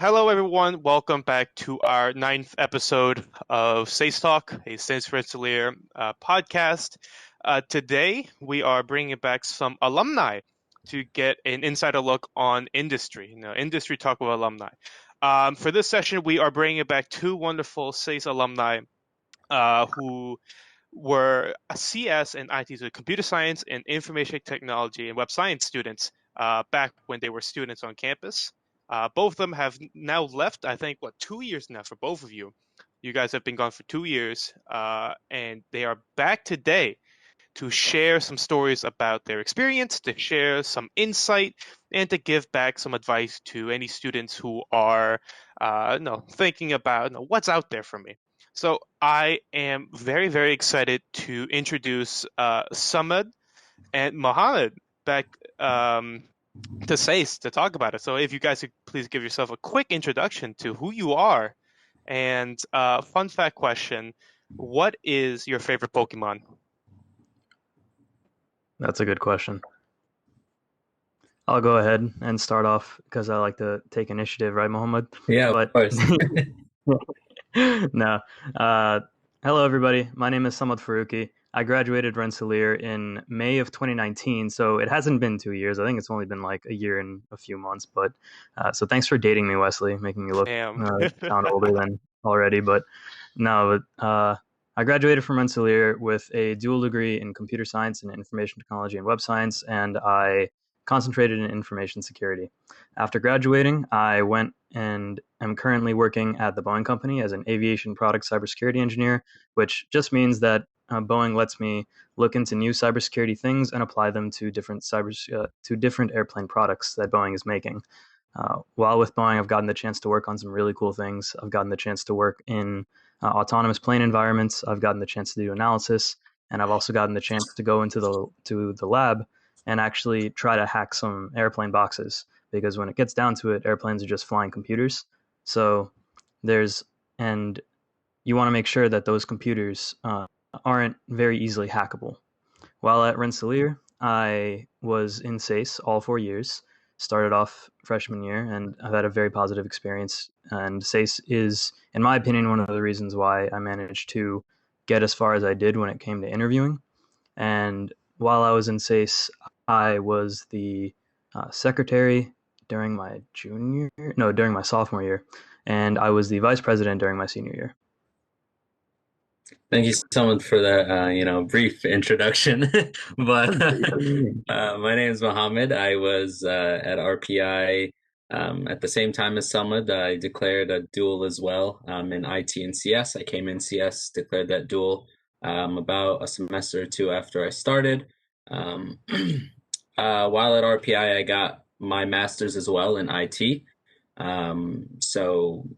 Hello, everyone. Welcome back to our 9th episode of SASEtalk, a SASE Rensselaer podcast. Today, we are bringing back some alumni to get an insider look on industry, industry talk with alumni. For this session, we are bringing back two wonderful SASE alumni who were CS and IT, so computer science and information technology and web science students back when they were students on campus. Both of them have now left, I think, 2 years now for both of you. You guys have been gone for 2 years, and they are back today to share some stories about their experience, to share some insight, and to give back some advice to any students who are thinking about what's out there for me. So I am very, very excited to introduce Samad and Mohammed back to SASE to talk about it. So if you guys could please give yourself a quick introduction to who you are. And fun fact question, what is your favorite Pokemon? That's a good question. I'll go ahead and start off because I like to take initiative, right, Mohammed? Yeah, of course. No. Hello, everybody. My name is Samad Farooqui. I graduated Rensselaer in May of 2019, so it hasn't been 2 years. I think it's only been like a year and a few months. But so thanks for dating me, Wesley, making me look sound older than already. But no, I graduated from Rensselaer with a dual degree in computer science and information technology and web science, and I concentrated in information security. After graduating, I went and am currently working at the Boeing company as an aviation product cybersecurity engineer, which just means that Boeing lets me look into new cybersecurity things and apply them to different airplane products that Boeing is making. While with Boeing, I've gotten the chance to work on some really cool things. I've gotten the chance to work in autonomous plane environments. I've gotten the chance to do analysis, and I've also gotten the chance to go into the lab and actually try to hack some airplane boxes, because when it gets down to it, airplanes are just flying computers. So you want to make sure that those computers aren't very easily hackable. While at Rensselaer, I was in SASE all 4 years, started off freshman year, and I've had a very positive experience. And SASE is, in my opinion, one of the reasons why I managed to get as far as I did when it came to interviewing. And while I was in SASE, I was the secretary during my sophomore year, and I was the vice president during my senior year. Thank you so much for that, brief introduction. But my name is Mohammed. I was at RPI at the same time as Samad. I declared a dual as well in IT and CS. I came in CS, declared that dual about a semester or two after I started. While at RPI, I got my master's as well in IT. So,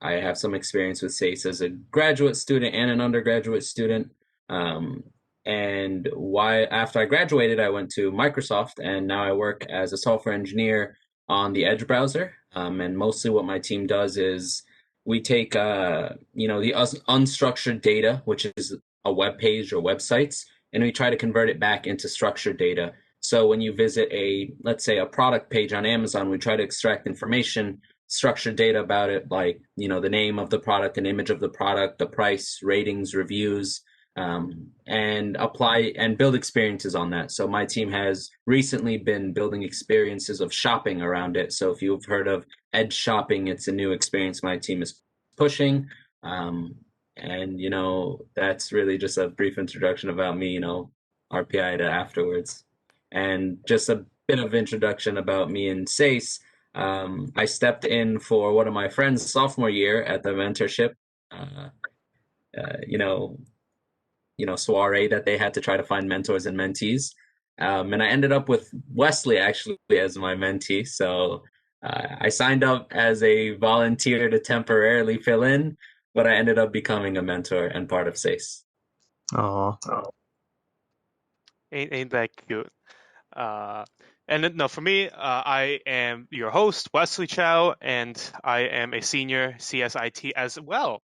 I have some experience with SASE as a graduate student and an undergraduate student. And after I graduated, I went to Microsoft, and now I work as a software engineer on the Edge browser. And mostly what my team does is we take, the unstructured data, which is a web page or websites, and we try to convert it back into structured data. So when you visit let's say a product page on Amazon, we try to extract information, structured data about it, like, the name of the product, an image of the product, the price, ratings, reviews, and apply and build experiences on that. So my team has recently been building experiences of shopping around it. So if you've heard of Edge shopping, it's a new experience my team is pushing. And, that's really just a brief introduction about me, RPI to afterwards. And just a bit of introduction about me and SASE. I stepped in for one of my friends' sophomore year at the mentorship, soiree that they had to try to find mentors and mentees. And I ended up with Wesley actually as my mentee. So I signed up as a volunteer to temporarily fill in, but I ended up becoming a mentor and part of SASE. Oh, Ain't that cute? For me, I am your host, Wesley Chow, and I am a senior CSIT as well.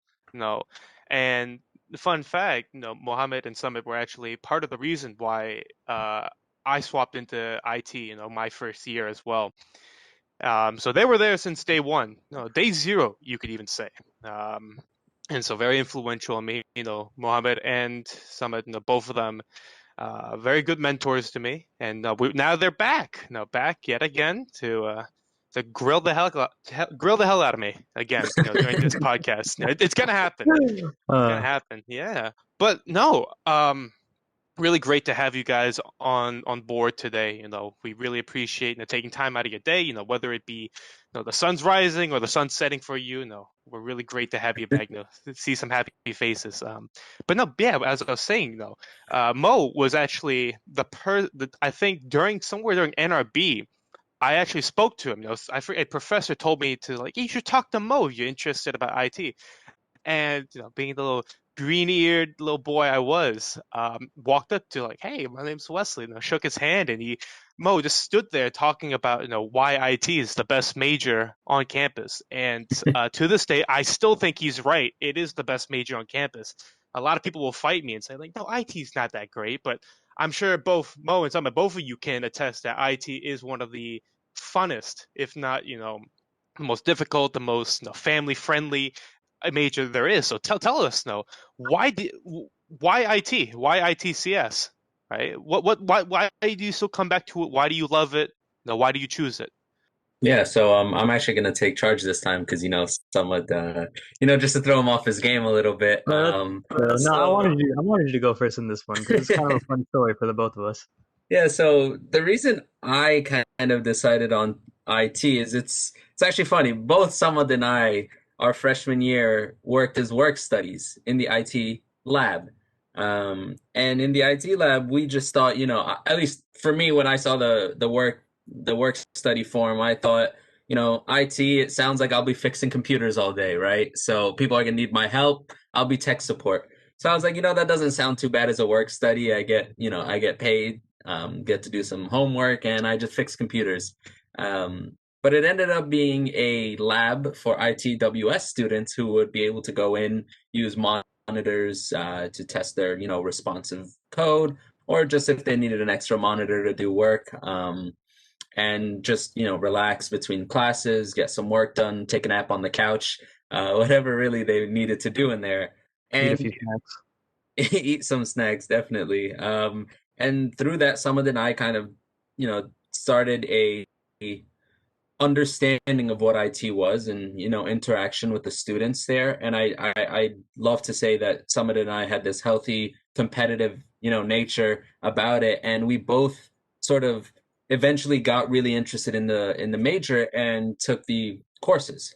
And the fun fact, Mohammed and Samad were actually part of the reason why I swapped into IT, my first year as well. So they were there since day one, no, day zero, you could even say. And so very influential on me, Mohammed and Samad, both of them, very good mentors to me. And now they're back, back yet again to grill the hell out of me again, during this podcast. It's gonna happen. It's gonna happen, yeah. But no, really great to have you guys on board today. We really appreciate taking time out of your day, whether it be the sun's rising or the sun's setting for you. We're really great to have you back, see some happy faces. But no, yeah, as I was saying, Mo was actually I think somewhere during NRB, I actually spoke to him. A professor told me to you should talk to Mo if you're interested about IT. And being the little green-eared little boy I was, walked up to hey, my name's Wesley, shook his hand, and Mo just stood there talking about why IT is the best major on campus. And to this day, I still think he's right. It is the best major on campus. A lot of people will fight me and say no, IT's not that great, but I'm sure both Mo and Summer, both of you can attest that IT is one of the funnest, if not the most difficult, the most family-friendly major there is. So tell us why IT? Why ITCS? Right? Why do you still come back to it? Why do you love it? Why do you choose it? Yeah, so I'm actually gonna take charge this time because somewhat just to throw him off his game a little bit. No, I wanted you to go first in this one because it's kind of a fun story for the both of us. Yeah, so the reason I kind of decided on IT is it's actually funny. Both Samad and I, our freshman year, worked as work studies in the IT lab. And in the IT lab, we just thought, at least for me, when I saw the work study form, I thought, IT, it sounds like I'll be fixing computers all day, right? So people are gonna need my help. I'll be tech support. So I was like, that doesn't sound too bad as a work study. I get paid, get to do some homework, and I just fix computers. But it ended up being a lab for ITWS students who would be able to go in, use monitors to test their, responsive code, or just if they needed an extra monitor to do work, and just, relax between classes, get some work done, take a nap on the couch, whatever really they needed to do in there. And eat a few snacks. Eat some snacks, definitely. And through that, Samad and I kind of, started a understanding of what IT was and, interaction with the students there. And I love to say that Samad and I had this healthy, competitive, nature about it. And we both sort of eventually got really interested in the major and took the courses.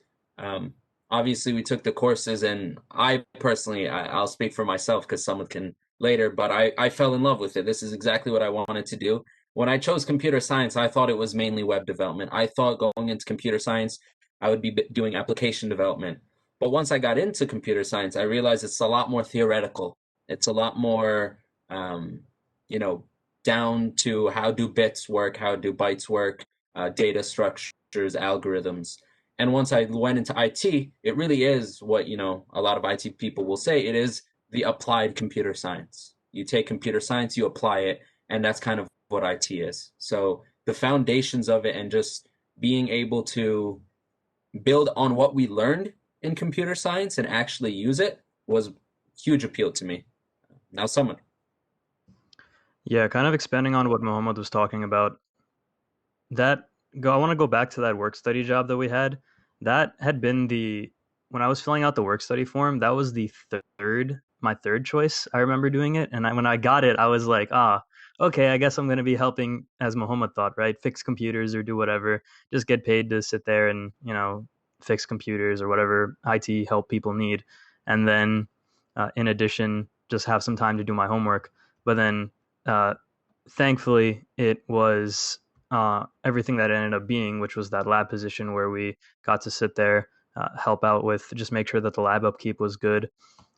Obviously, we took the courses, and I personally, I'll speak for myself because someone can later, but I fell in love with it. This is exactly what I wanted to do. When I chose computer science, I thought it was mainly web development. I thought going into computer science, I would be doing application development. But once I got into computer science, I realized it's a lot more theoretical. It's a lot more, down to how do bits work, how do bytes work, data structures, algorithms. And once I went into IT, it really is what, a lot of IT people will say. It is the applied computer science. You take computer science, you apply it, and that's kind of what IT is. So the foundations of it and just being able to build on what we learned in computer science and actually use it was huge appeal to me. Now someone. Yeah, kind of expanding on what Mohammed was talking about. I want to go back to that work study job that we had. That had been when I was filling out the work study form, that was my third choice. I remember doing it. And when I got it, I was like, okay, I guess I'm going to be helping, as Mohammed thought, right? Fix computers or do whatever. Just get paid to sit there and, fix computers or whatever IT help people need. And then in addition, just have some time to do my homework. But then thankfully, it was everything that it ended up being, which was that lab position where we got to sit there, help out with just make sure that the lab upkeep was good.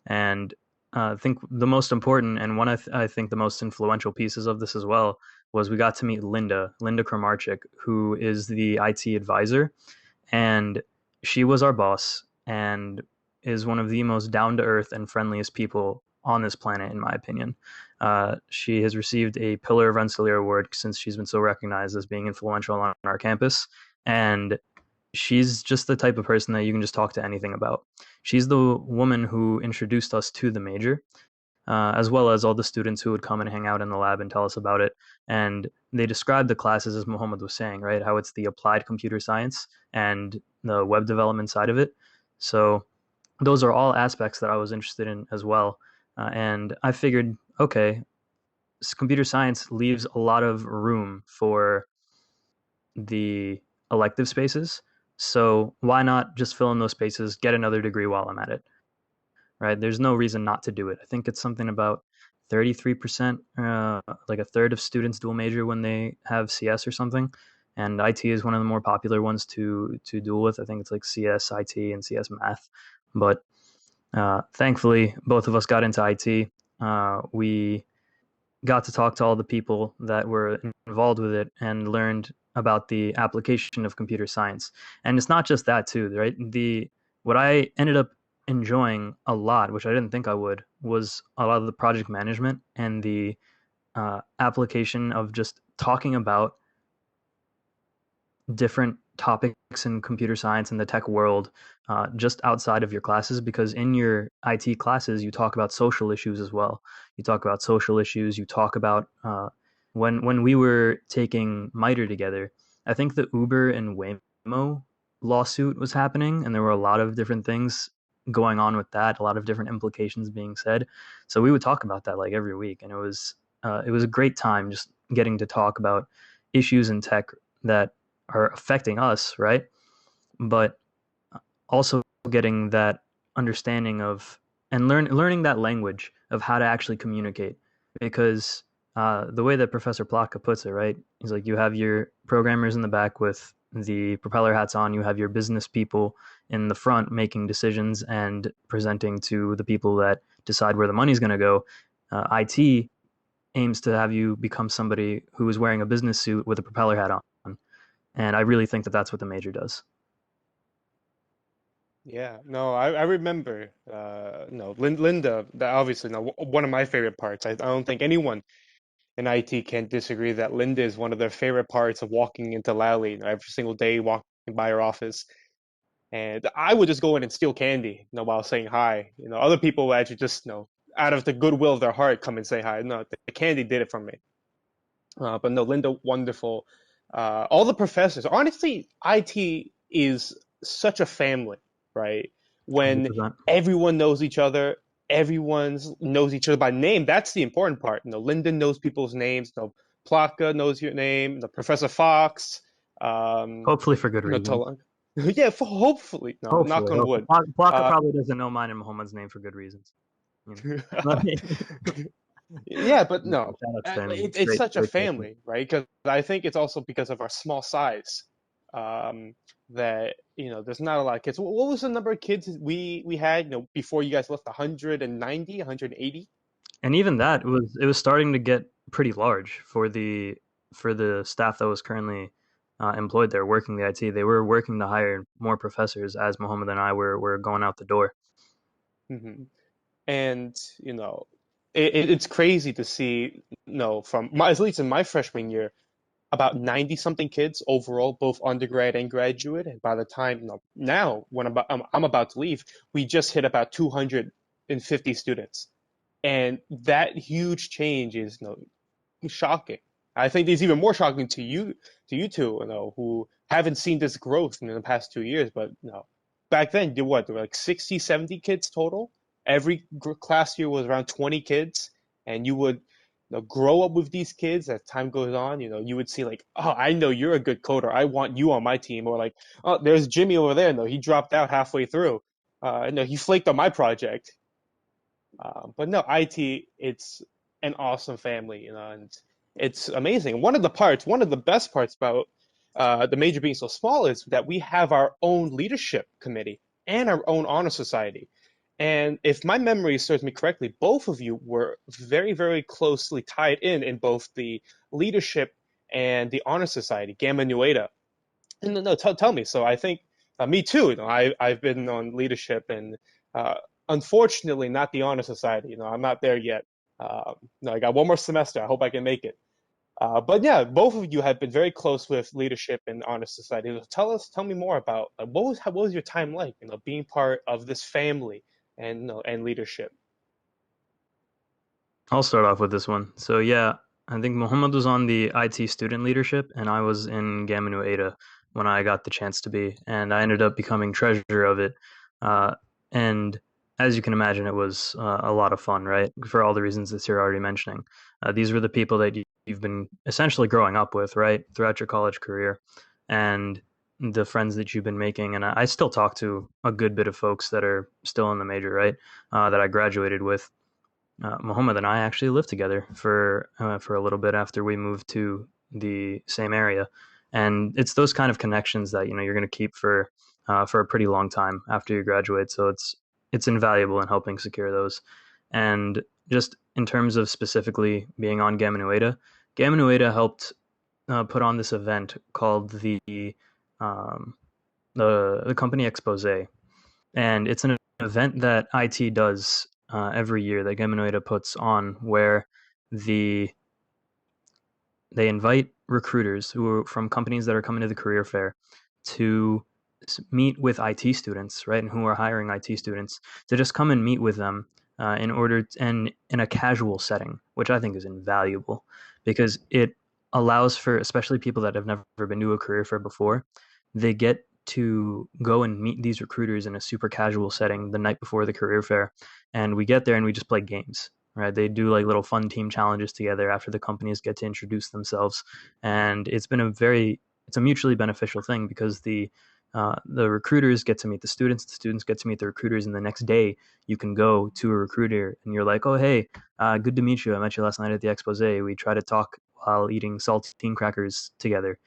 And I think the most important and one I think the most influential pieces of this as well was we got to meet Linda Kramarczyk, who is the IT advisor. And she was our boss and is one of the most down-to-earth and friendliest people on this planet, in my opinion. She has received a Pillar of Rensselaer award since she's been so recognized as being influential on our campus. And she's just the type of person that you can just talk to anything about. She's the woman who introduced us to the major, as well as all the students who would come and hang out in the lab and tell us about it. And they described the classes as Mohammed was saying, right? How it's the applied computer science and the web development side of it. So those are all aspects that I was interested in as well. And I figured, okay, computer science leaves a lot of room for the elective spaces. So why not just fill in those spaces, get another degree while I'm at it, right? There's no reason not to do it. I think it's something about 33%, like a third of students dual major when they have CS or something. And IT is one of the more popular ones to dual with. I think it's like CS IT and CS math. But thankfully, both of us got into IT. We got to talk to all the people that were involved with it and learned about the application of computer science. And it's not just that too, right? What I ended up enjoying a lot, which I didn't think I would, was a lot of the project management and the application of just talking about different topics in computer science and the tech world just outside of your classes, because in your IT classes you talk about social issues as well. You talk about social issues. You talk about when we were taking MITRE together, I think the Uber and Waymo lawsuit was happening, and there were a lot of different things going on with that, a lot of different implications being said. So we would talk about that like every week, and it was a great time just getting to talk about issues in tech that are affecting us, right? But also getting that understanding of and learning that language of how to actually communicate, because the way that Professor Plaka puts it, right? He's like, you have your programmers in the back with the propeller hats on, you have your business people in the front making decisions and presenting to the people that decide where the money's going to go. IT aims to have you become somebody who is wearing a business suit with a propeller hat on. And I really think that that's what the major does. Yeah, no, I remember, no, Linda, that obviously, no, one of my favorite parts. I don't think anyone in IT can disagree that Linda is one of their favorite parts of walking into Lally, every single day, walking by her office. And I would just go in and steal candy, while saying hi. Other people would actually just, out of the goodwill of their heart, come and say hi. No, the candy did it for me. But no, Linda, wonderful. All the professors, honestly, IT is such a family, right? When 100%. everyone knows each other, everyone knows each other by name. That's the important part. Linda knows people's names. Plaka knows your name. Professor Fox. Hopefully for good reason. Yeah, hopefully. No, knock on wood. Plaka probably doesn't know mine and Mohammed's name for good reasons. Yeah, but no, it's such a great family, person. right? Because I think it's also because of our small size, that there's not a lot of kids. What was the number of kids we had, before you guys left? 190, 180? And even that it was starting to get pretty large for the staff that was currently employed there working the IT. They were working to hire more professors as Mohammed and I were going out the door. Mm-hmm. And it's crazy to see, from at least in my freshman year, about 90 something kids overall, both undergrad and graduate. And by the time, now when I'm about to leave, we just hit about 250 students. And that huge change is, shocking. I think it's even more shocking to you two, who haven't seen this growth in the past 2 years. But back then, there were like 60, 70 kids total. Every class year was around 20 kids, and you would grow up with these kids as time goes on. You would see like, oh, I know you're a good coder. I want you on my team. Or like, oh, there's Jimmy over there. No, he dropped out halfway through. No, he flaked on my project. But no, IT, it's an awesome family, and it's amazing. One of the best parts about the major being so small is that we have our own leadership committee and our own honor society. And if my memory serves me correctly, both of you were very, very closely tied in both the leadership and the honor society, Gamma Nu Eta. And no, tell me. So I think me too. I've been on leadership, and unfortunately not the honor society. I'm not there yet. No, I got one more semester. I hope I can make it. But yeah, both of you have been very close with leadership in honor society. So tell me more about what was your time like, being part of this family and leadership. I'll start off with this one. So yeah, I think Mohammed was on the IT student leadership, and I was in Gamma Nu Eta when I got the chance to be, and I ended up becoming treasurer of it. And as you can imagine, it was a lot of fun, right? For all the reasons that you're already mentioning. These were the people that you've been essentially growing up with, right, throughout your college career, and the friends that you've been making. And I still talk to a good bit of folks that are still in the major, right, that I graduated with. Mohammed and I actually lived together for a little bit after we moved to the same area, and it's those kind of connections that you're going to keep for a pretty long time after you graduate. So it's invaluable in helping secure those. And just in terms of specifically being on Gamma Nu Eta helped put on this event called um, the company expose, and it's an event that IT does every year that Gamma Nu Eta puts on, where they invite recruiters who are from companies that are coming to the career fair to meet with IT students, right, and who are hiring IT students to just come and meet with them and in a casual setting, which I think is invaluable because it allows for, especially people that have never been to a career fair before, they get to go and meet these recruiters in a super casual setting the night before the career fair. And we get there and we just play games, right? They do like little fun team challenges together after the companies get to introduce themselves. And it's a mutually beneficial thing because the recruiters get to meet the students get to meet the recruiters, and the next day you can go to a recruiter and you're like, oh, hey, good to meet you. I met you last night at the expose. We try to talk while eating saltine crackers together.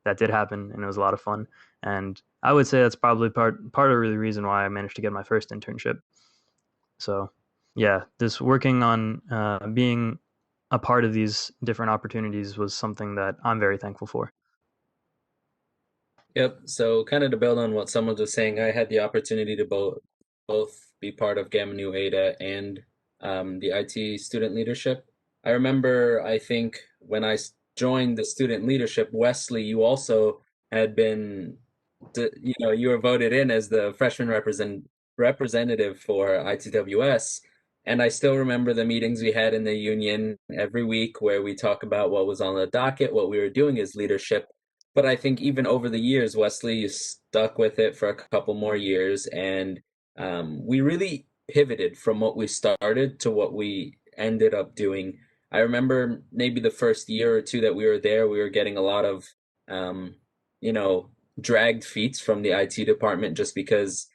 That did happen, and it was a lot of fun. And I would say that's probably part of the reason why I managed to get my first internship. So, yeah, this working on being a part of these different opportunities was something that I'm very thankful for. Yep. So kind of to build on what someone was saying, I had the opportunity to both be part of Gamma Nu Eta and the IT student leadership. I remember, I think when I joined the student leadership, Wesley, you also had been, you were voted in as the freshman representative for ITWS. And I still remember the meetings we had in the union every week where we talk about what was on the docket, what we were doing as leadership. But I think even over the years, Wesley, you stuck with it for a couple more years, and we really pivoted from what we started to what we ended up doing. I remember maybe the first year or two that we were there, we were getting a lot of, dragged feet from the IT department just because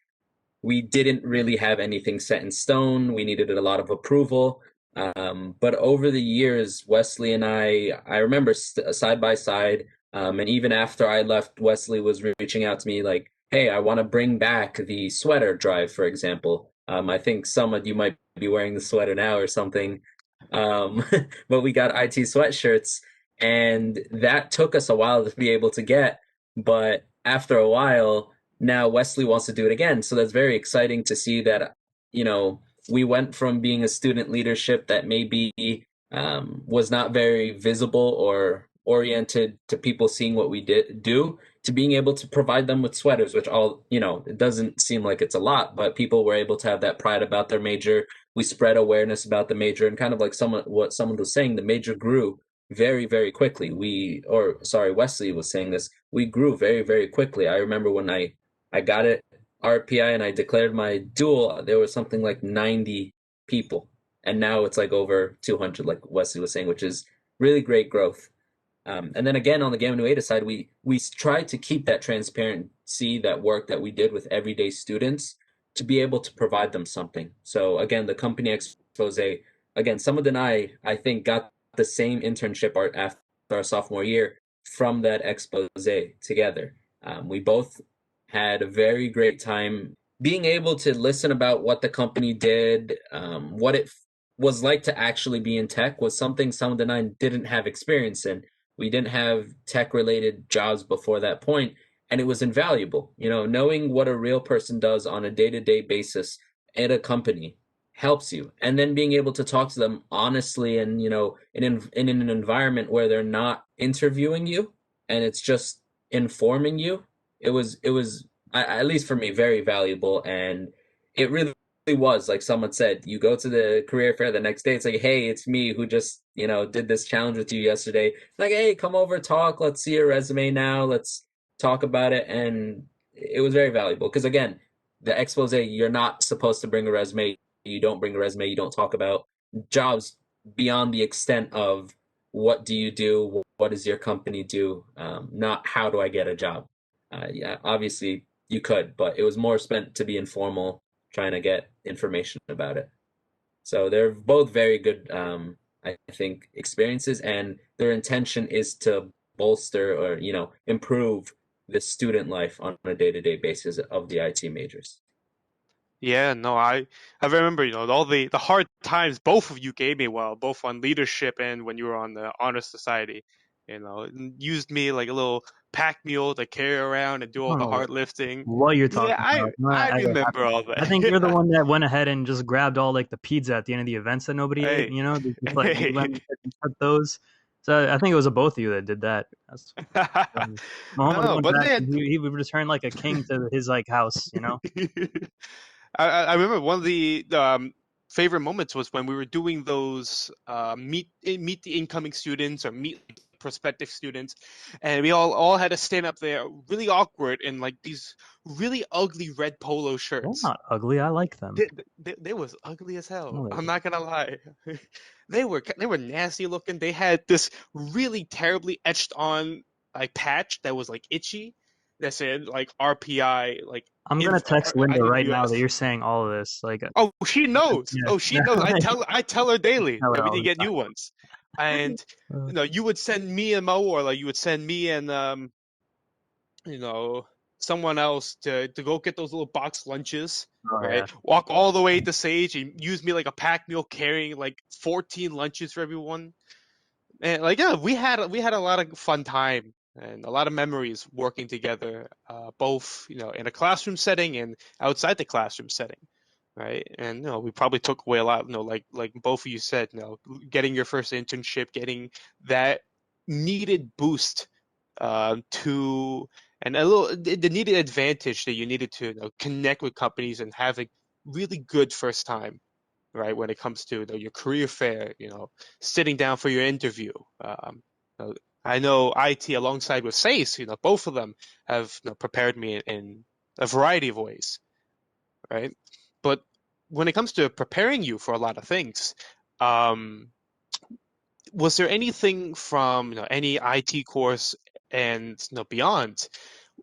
we didn't really have anything set in stone. We needed a lot of approval. But over the years, Wesley and I remember side by side, and even after I left, Wesley was reaching out to me like, hey, I want to bring back the sweater drive, for example. I think Samad, you might be wearing the sweater now or something. But we got IT sweatshirts, and that took us a while to be able to get. But after a while, now Wesley wants to do it again. So that's very exciting to see that, we went from being a student leadership that maybe was not very visible or oriented to people seeing what we do to being able to provide them with sweaters, which it doesn't seem like it's a lot, but people were able to have that pride about their major. We spread awareness about the major, and kind of like what someone was saying, the major grew very, very quickly. Wesley was saying this, we grew very, very quickly. I remember when I got it RPI and I declared my dual, there was something like 90 people. And now it's like over 200, like Wesley was saying, which is really great growth. And then again, on the Gamma Nu Eta side, we tried to keep that transparency, that work that we did with everyday students to be able to provide them something. So again, the company expose, again, Samad and I think got the same internship after our sophomore year from that expose together. We both had a very great time being able to listen about what the company did, what it was like to actually be in tech was something Samad and I didn't have experience in. We didn't have tech-related jobs before that point, and it was invaluable. Knowing what a real person does on a day-to-day basis at a company helps you. And then being able to talk to them honestly and, in an environment where they're not interviewing you and it's just informing you, it was at least for me, very valuable. And it really was, like someone said, you go to the career fair the next day, it's like, hey, it's me who just, did this challenge with you yesterday. Like, hey, come over, talk, let's see your resume now, let's talk about it. And it was very valuable because, again, the expose, you're not supposed to bring a resume. You don't bring a resume. You don't talk about jobs beyond the extent of what do you do? What does your company do? Not how do I get a job? Yeah, obviously you could, but it was more spent to be informal, trying to get information about it. So they're both very good, I think, experiences, and their intention is to bolster or, improve the student life on a day-to-day basis of the IT majors. Yeah, no, I remember, all the hard times both of you gave me, both on leadership and when you were on the honor society. Used me like a little pack mule to carry around and do all the hard lifting. What you're Yeah, talking about. I remember all that. I think you're the one that went ahead and just grabbed all like the pizza at the end of the events that nobody ate, just like you went and cut those. So I think it was both of you that did that. Mohammed went back, he would return like a king to his like house, I remember one of the favorite moments was when we were doing those meet the incoming students or meet prospective students, and we all had to stand up there really awkward in like these really ugly red polo shirts. They're not ugly. I like them. They was ugly as hell. I'm not gonna lie. They were nasty looking. They had this really terribly etched on like patch that was like itchy that said like RPI like. I'm gonna text Linda right now that you're saying all of this. Like, oh, she knows. Yeah. Oh, she knows. I tell her daily that we need to get new ones. And you would send me and Mo, or like you would send me and someone else to go get those little box lunches, right? Yeah. Walk all the way to Sage and use me like a pack mule carrying like 14 lunches for everyone. And like we had a lot of fun time and a lot of memories working together, both in a classroom setting and outside the classroom setting, right? And we probably took away a lot, like both of you said, getting your first internship, getting that needed boost to and the needed advantage that you needed to connect with companies and have a really good first time, right? When it comes to your career fair, sitting down for your interview. I know IT alongside with SASE, both of them have prepared me in a variety of ways, right? But when it comes to preparing you for a lot of things, was there anything from any IT course and beyond,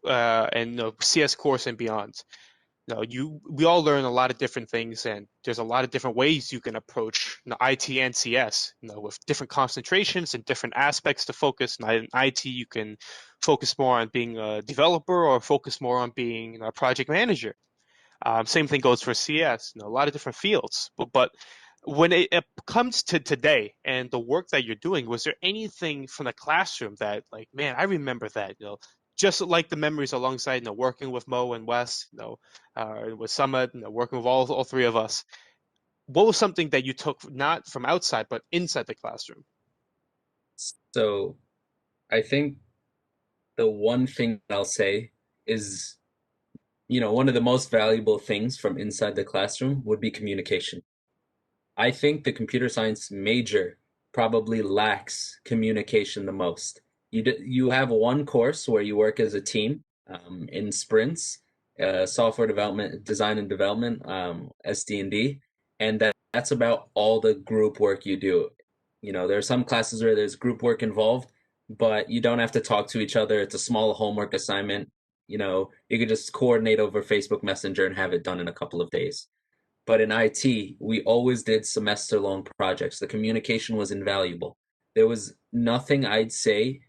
and CS course and beyond? We all learn a lot of different things, and there's a lot of different ways you can approach IT and CS, with different concentrations and different aspects to focus. In IT, you can focus more on being a developer or focus more on being a project manager. Same thing goes for CS, a lot of different fields. But when it comes to today and the work that you're doing, was there anything from the classroom that, like, man, I remember that, just like the memories alongside, working with Mo and Wes, with Samad, working with all three of us. What was something that you took not from outside but inside the classroom? So, I think the one thing I'll say is, one of the most valuable things from inside the classroom would be communication. I think the computer science major probably lacks communication the most. You have one course where you work as a team in sprints, software development, design and development, SD&D, and that's about all the group work you do. There are some classes where there's group work involved, but you don't have to talk to each other. It's a small homework assignment. You could just coordinate over Facebook Messenger and have it done in a couple of days. But in IT, we always did semester-long projects. The communication was invaluable. There was nothing I'd say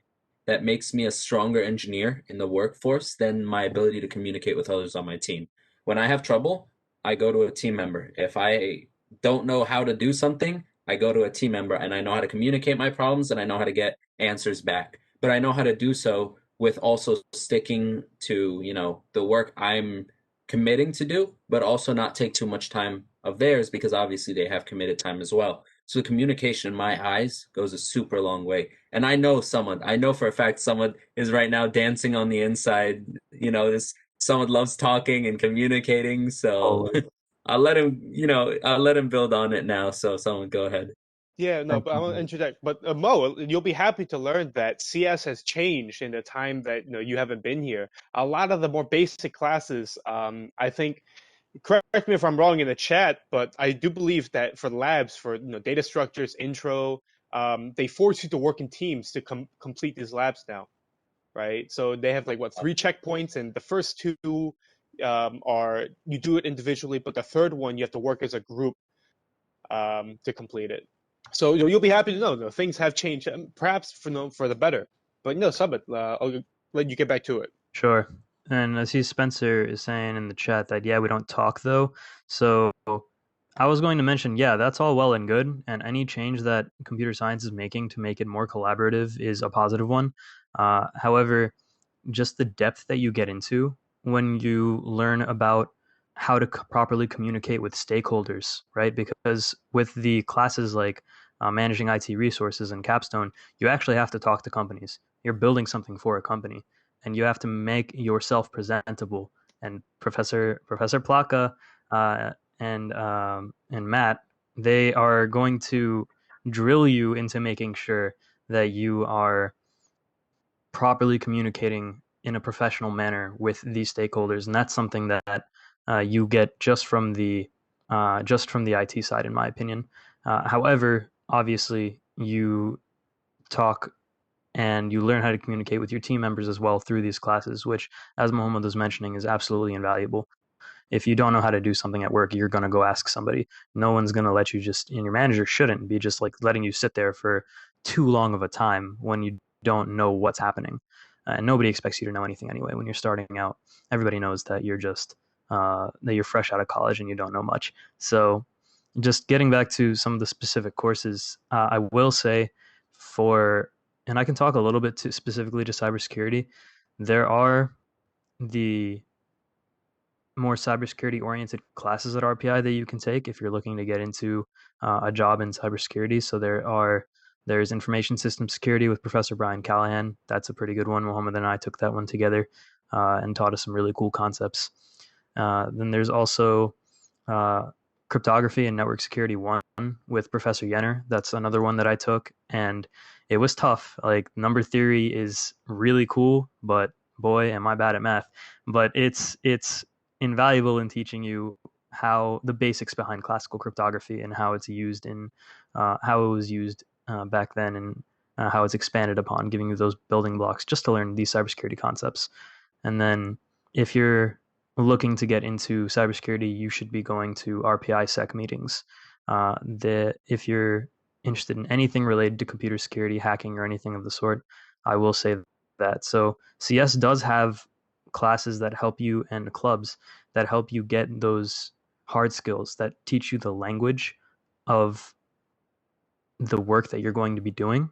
that makes me a stronger engineer in the workforce than my ability to communicate with others on my team. When I have trouble, I go to a team member. If I don't know how to do something, I go to a team member, and I know how to communicate my problems, and I know how to get answers back. But I know how to do so with also sticking to, the work I'm committing to do, but also not take too much time of theirs because obviously they have committed time as well. So communication in my eyes goes a super long way. And I know for a fact someone is right now dancing on the inside. Someone loves talking and communicating. So Always. I'll let him build on it now. So someone go ahead. Yeah, no, Thank but I want to you. interject. But Mo, you'll be happy to learn that CS has changed in the time that you haven't been here. A lot of the more basic classes, I think, correct me if I'm wrong in the chat, but I do believe that for labs, for data structures, intro, they force you to work in teams to complete these labs now, right? So they have like what, 3 checkpoints, and the first two are you do it individually, but the third one you have to work as a group to complete it. So you'll be happy to know things have changed, perhaps for the better. But Samad, I'll let you get back to it. Sure. And I see Spencer is saying in the chat that, yeah, we don't talk though. So I was going to mention, yeah, that's all well and good. And any change that computer science is making to make it more collaborative is a positive one. However, just the depth that you get into when you learn about how to properly communicate with stakeholders, right? Because with the classes like managing IT resources and Capstone, you actually have to talk to companies. You're building something for a company, and you have to make yourself presentable. And Professor Plaka and Matt, they are going to drill you into making sure that you are properly communicating in a professional manner with these stakeholders, and that's something that you get just from the IT side, in my opinion. However, obviously, you talk and you learn how to communicate with your team members as well through these classes, which, as Mohammed was mentioning, is absolutely invaluable. If you don't know how to do something at work, you're going to go ask somebody. No one's going to let you and your manager shouldn't be just like letting you sit there for too long of a time when you don't know what's happening. And nobody expects you to know anything anyway. When you're starting out, everybody knows that you're fresh out of college and you don't know much. So just getting back to some of the specific courses, I will say and I can talk a little bit specifically to cybersecurity. There are the more cybersecurity oriented classes at RPI that you can take if you're looking to get into a job in cybersecurity. So there's information system security with Professor Brian Callahan. That's a pretty good one. Mohammed and I took that one together and taught us some really cool concepts. Then there's also cryptography and network security 1 with Professor Yenner. That's another one that I took, and it was tough. Like, number theory is really cool, but boy, am I bad at math. But it's invaluable in teaching you how the basics behind classical cryptography and how it's used how it was used back then, and how it's expanded upon, giving you those building blocks just to learn these cybersecurity concepts. And then if you're looking to get into cybersecurity, you should be going to RPI Sec meetings. If you're interested in anything related to computer security, hacking, or anything of the sort, I will say that. So CS does have classes that help you, and clubs that help you get those hard skills that teach you the language of the work that you're going to be doing.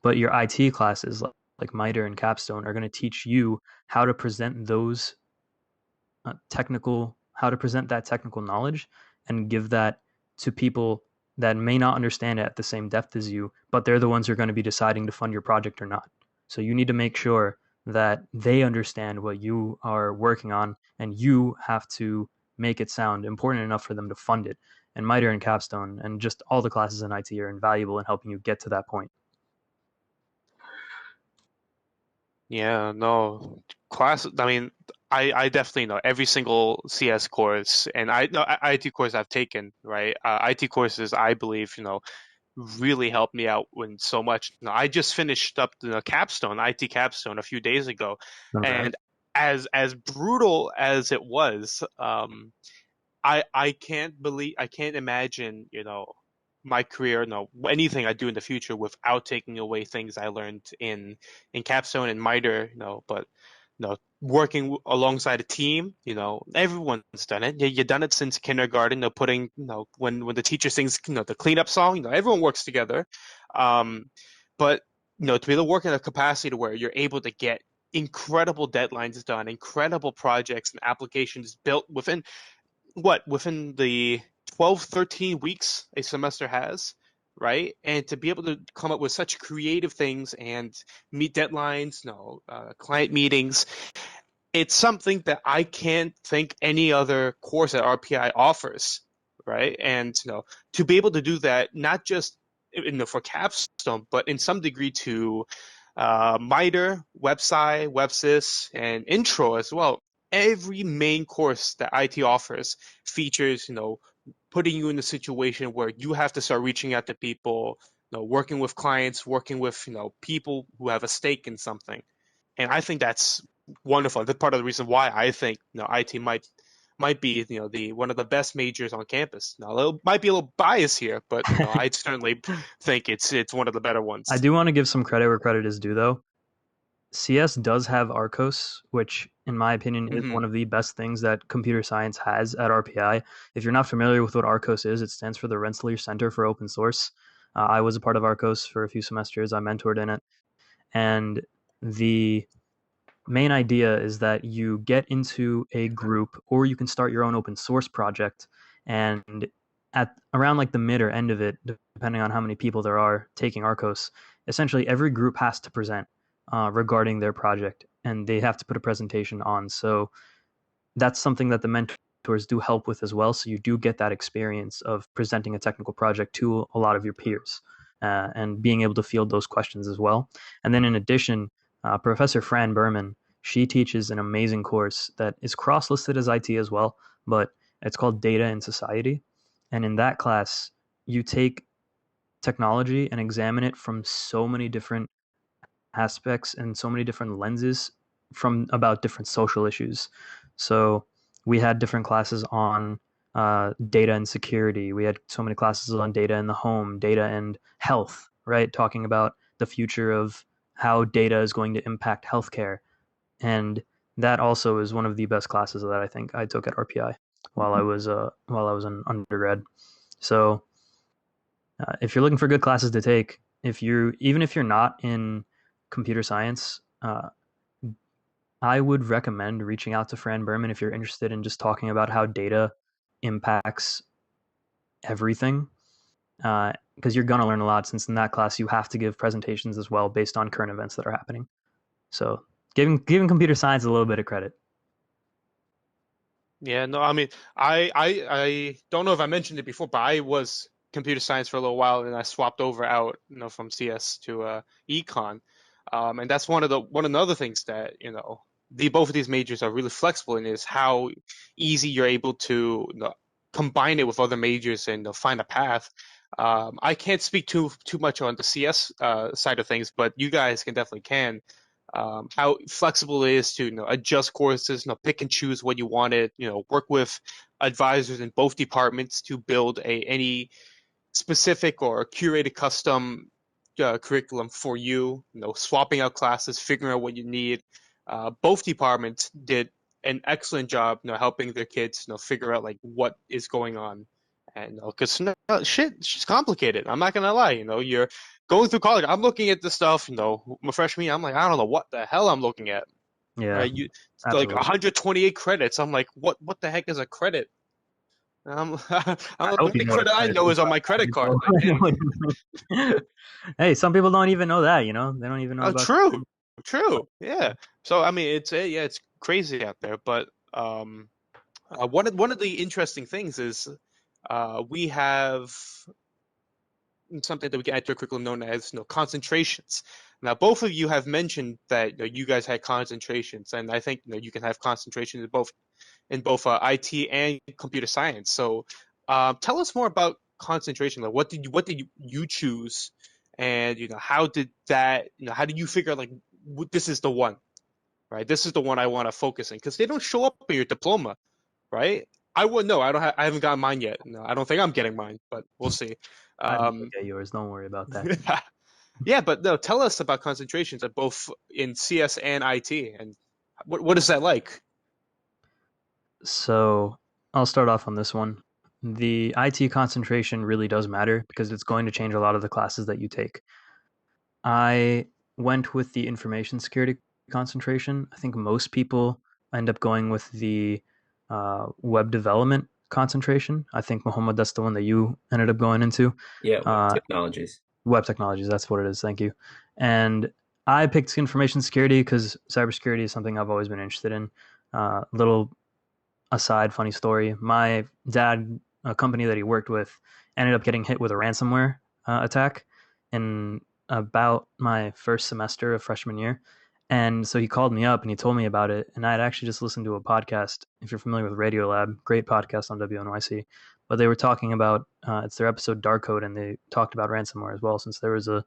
But your IT classes like MITRE and Capstone are going to teach you how to present those how to present that technical knowledge and give that to people that may not understand it at the same depth as you, but they're the ones who are going to be deciding to fund your project or not. So you need to make sure that they understand what you are working on, and you have to make it sound important enough for them to fund it. And MITRE and Capstone and just all the classes in IT are invaluable in helping you get to that point. Yeah, no, I mean, I definitely know every single CS course, and IT course I've taken, right? IT courses, I believe, really helped me out when so much. I just finished up the Capstone, IT Capstone, a few days ago, and as brutal as it was, I can't imagine, my career, anything I do in the future without taking away things I learned in Capstone and MITRE, but working alongside a team, everyone's done it. You've done it since kindergarten, putting, when the teacher sings, the cleanup song, everyone works together. But, to be able to work in a capacity to where you're able to get incredible deadlines done, incredible projects and applications built within the 12, 13 weeks a semester has, right? And to be able to come up with such creative things and meet deadlines, client meetings, it's something that I can't think any other course at RPI offers, right? And to be able to do that, not just for capstone, but in some degree to MITRE, WebSci, WebSys, and Intro as well. Every main course that IT offers features, putting you in a situation where you have to start reaching out to people, working with clients, working with, people who have a stake in something. And I think that's wonderful. That's part of the reason why I think, IT might be, the one of the best majors on campus. Now, it might be a little biased here, but I certainly think it's one of the better ones. I do want to give some credit where credit is due, though. CS does have ARCOS, which, in my opinion, is one of the best things that computer science has at RPI. If you're not familiar with what ARCOS is, it stands for the Rensselaer Center for Open Source. I was a part of ARCOS for a few semesters. I mentored in it. And the main idea is that you get into a group, or you can start your own open source project, and at around like the mid or end of it, depending on how many people there are taking ARCOS, essentially every group has to present regarding their project, and they have to put a presentation on. So that's something that the mentors do help with as well. So you do get that experience of presenting a technical project to a lot of your peers and being able to field those questions as well. And then in addition, Professor Fran Berman, she teaches an amazing course that is cross-listed as IT as well, but it's called Data and Society. And in that class, you take technology and examine it from so many different aspects and so many different lenses from about different social issues. So we had different classes on data and security. We had so many classes on data in the home, data and health, right? Talking about the future of how data is going to impact healthcare. And that also is one of the best classes that I think I took at RPI while I was an undergrad. So if you're looking for good classes to take, even if you're not in computer science, I would recommend reaching out to Fran Berman if you're interested in just talking about how data impacts everything, because you're going to learn a lot, since in that class you have to give presentations as well based on current events that are happening. So giving computer science a little bit of credit. Yeah, no, I mean, I don't know if I mentioned it before, but I was computer science for a little while, and I swapped over out, from CS to econ. And that's one of the other things that, both of these majors are really flexible in, is how easy you're able to combine it with other majors and find a path. I can't speak too much on the CS side of things, but you guys can. How flexible it is to adjust courses, pick and choose what you wanted, work with advisors in both departments to build any specific or curated custom curriculum for you, swapping out classes, figuring out what you need. Both departments did an excellent job, helping their kids, figure out like what is going on. And because shit's complicated. I'm not gonna lie. You're going through college. I'm looking at this stuff. My freshman year, I'm like, I don't know what the hell I'm looking at. Yeah, right? Like 128 credits. I'm like, what the heck is a credit? The only credit I know is on my credit card. Hey, some people don't even know that. They don't even know. Oh, about true. Yeah. So I mean, it's crazy out there. But one of the interesting things is we have something that we can add to a curriculum known as concentrations. Now, both of you have mentioned that you guys had concentrations, and I think you can have concentrations in both IT and computer science. So, tell us more about concentration. Like, what did you choose, and how did that? How did you figure out like this is the one, right? This is the one I want to focus in, because they don't show up in your diploma, right? I wouldn't know. I haven't gotten mine yet. No, I don't think I'm getting mine, but we'll see. I didn't get yours. Don't worry about that. Yeah, but no, tell us about concentrations at both in CS and IT, and what is that like? So I'll start off on this one. The IT concentration really does matter, because it's going to change a lot of the classes that you take. I went with the information security concentration. I think most people end up going with the web development concentration. I think, Mohammed, that's the one that you ended up going into. Yeah, web technologies. Web technologies, that's what it is. Thank you. And I picked information security because cybersecurity is something I've always been interested in. Little aside, funny story. My dad, a company that he worked with, ended up getting hit with a ransomware attack in about my first semester of freshman year. And so he called me up and he told me about it. And I had actually just listened to a podcast, if you're familiar with Radiolab, great podcast on WNYC. But they were talking about, it's their episode Dark Code, and they talked about ransomware as well, since there was a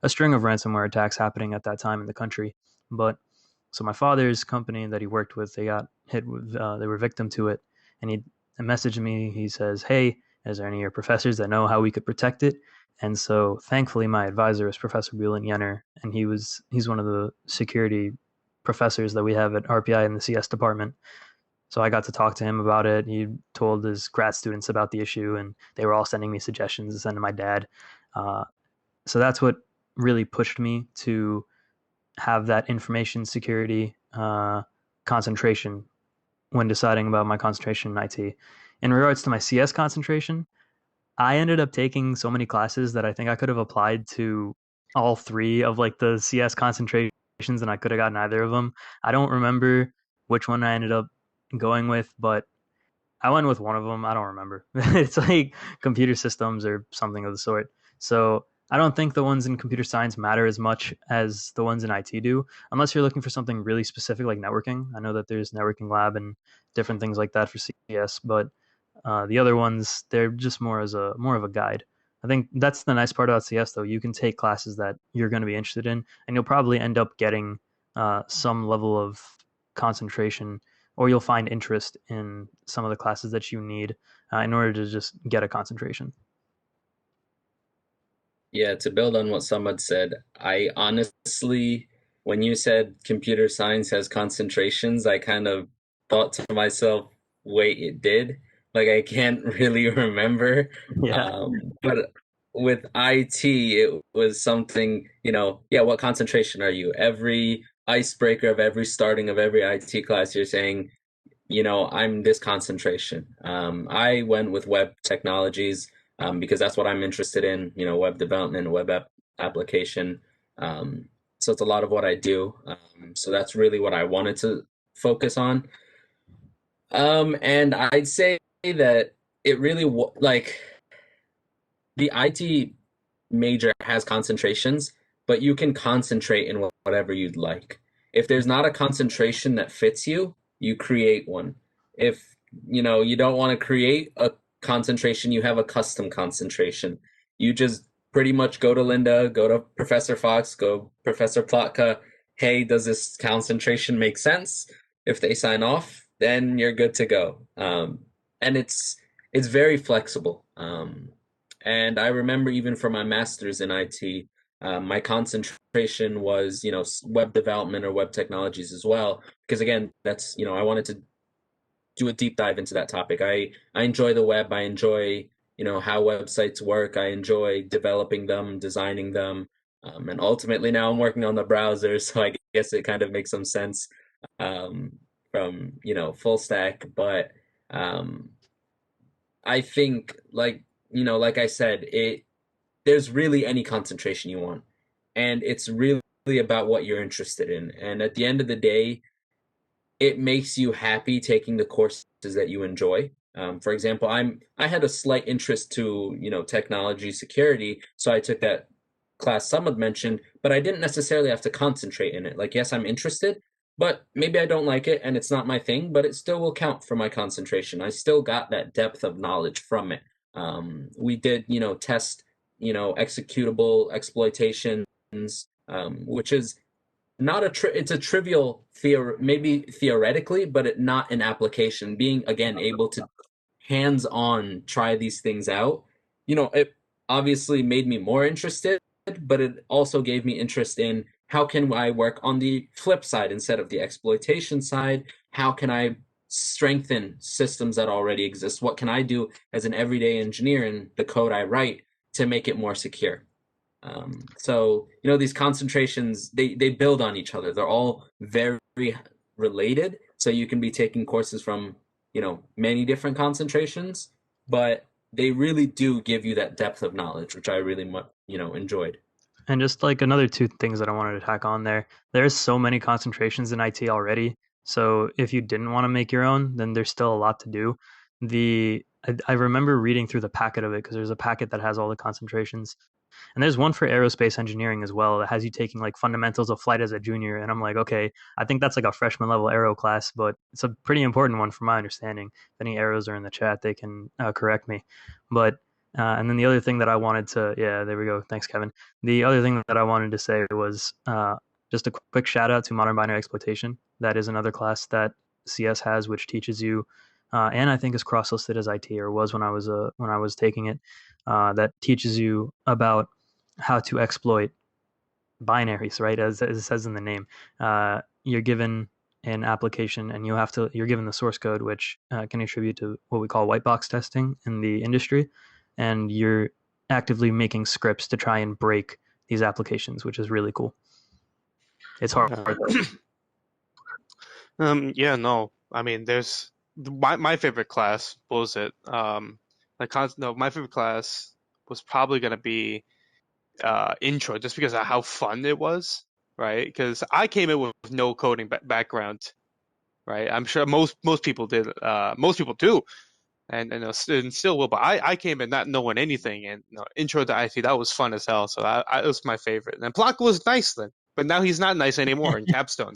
string of ransomware attacks happening at that time in the country. But so my father's company that he worked with, they got hit with, they were victim to it. And he messaged me, he says, "Hey, is there any of your professors that know how we could protect it?" And so thankfully my advisor is Professor Bulin Yenner, and he's one of the security professors that we have at RPI in the CS department. So I got to talk to him about it. He told his grad students about the issue, and they were all sending me suggestions to send to my dad. So that's what really pushed me to have that information security concentration when deciding about my concentration in IT. In regards to my CS concentration, I ended up taking so many classes that I think I could have applied to all three of like the CS concentrations, and I could have gotten either of them. I don't remember which one I ended up going with, but I went with one of them. I don't remember. It's like computer systems or something of the sort. So I don't think the ones in computer science matter as much as the ones in IT do, unless you're looking for something really specific like networking. I know that there's networking lab and different things like that for CS, but the other ones, they're just more of a guide. I think that's the nice part about CS, though. You can take classes that you're going to be interested in, and you'll probably end up getting some level of concentration, or you'll find interest in some of the classes that you need in order to just get a concentration. Yeah, to build on what Samad said, I honestly, when you said computer science has concentrations, I kind of thought to myself, wait, it did? Like, I can't really remember. Yeah. But with IT, it was something, what concentration are you? Every icebreaker of every starting of every IT class, you're saying, I'm this concentration. I went with web technologies because that's what I'm interested in, web development, web application. So it's a lot of what I do. So that's really what I wanted to focus on. And I'd say that it really the IT major has concentrations, but you can concentrate in whatever you'd like. If there's not a concentration that fits you, you create one. If you don't want to create a concentration, you have a custom concentration. You just pretty much go to Linda, go to Professor Fox, go Professor Plotka. Hey, does this concentration make sense? If they sign off, then you're good to go. And it's very flexible. And I remember even for my master's in IT, my concentration was, web development or web technologies as well. Because again, that's, I wanted to do a deep dive into that topic. I enjoy the web. I enjoy, how websites work. I enjoy developing them, designing them. And ultimately now I'm working on the browser. So I guess it kind of makes some sense from, full stack. But I think like I said, there's really any concentration you want. And it's really about what you're interested in. And at the end of the day, it makes you happy taking the courses that you enjoy. For example, I had a slight interest to, technology security. So I took that class Samad mentioned, but I didn't necessarily have to concentrate in it. Like, yes, I'm interested, but maybe I don't like it and it's not my thing, but it still will count for my concentration. I still got that depth of knowledge from it. We did, test, executable exploitations, which is not it's a trivial maybe theoretically, but not an application. Being, again, able to hands-on try these things out, it obviously made me more interested, but it also gave me interest in how can I work on the flip side instead of the exploitation side? How can I strengthen systems that already exist? What can I do as an everyday engineer in the code I write to make it more secure? So, you know, these concentrations, they build on each other. They're all very related. So you can be taking courses from, you know, many different concentrations, but they really do give you that depth of knowledge, which I really, you know, enjoyed. And just like another two things that I wanted to tack on there's so many concentrations in IT already. So if you didn't want to make your own, then there's still a lot to do. I remember reading through the packet of it because there's a packet that has all the concentrations. And there's one for aerospace engineering as well that has you taking like fundamentals of flight as a junior. And I'm like, okay, I think that's like a freshman level aero class, but it's a pretty important one from my understanding. If any arrows are in the chat, they can correct me. But and then the other thing that I wanted to, yeah, there we go. Thanks, Kevin. The other thing that I wanted to say was just a quick shout out to modern binary exploitation. That is another class that CS has, which teaches you, and I think is cross listed as IT, or was when I was taking it. That teaches you about how to exploit binaries, right? As it says in the name, you're given an application and you're given the source code, which can attribute to what we call white box testing in the industry. And you're actively making scripts to try and break these applications, which is really cool. It's hard. Yeah, no. I mean, there's my favorite class. What was it? My favorite class was probably gonna be intro, just because of how fun it was, right? Because I came in with no coding background, right? I'm sure most people did. Most people do, and still will. But I came in not knowing anything, and intro to IT, that was fun as hell. So it was my favorite. And Blanca was nice then, but now he's not nice anymore in Capstone.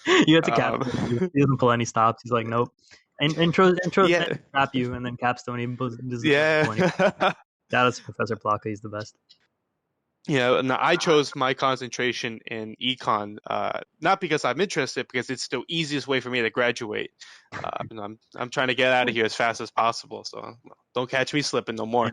You have to Capstone. He doesn't pull any stops. He's like, nope. And intro yeah. trap you, and then Capstone he doesn't yeah. Shout out to Professor Plaka. He's the best. Yeah, and I chose my concentration in econ, not because I'm interested, because it's the easiest way for me to graduate. I'm trying to get out of here as fast as possible, so don't catch me slipping no more.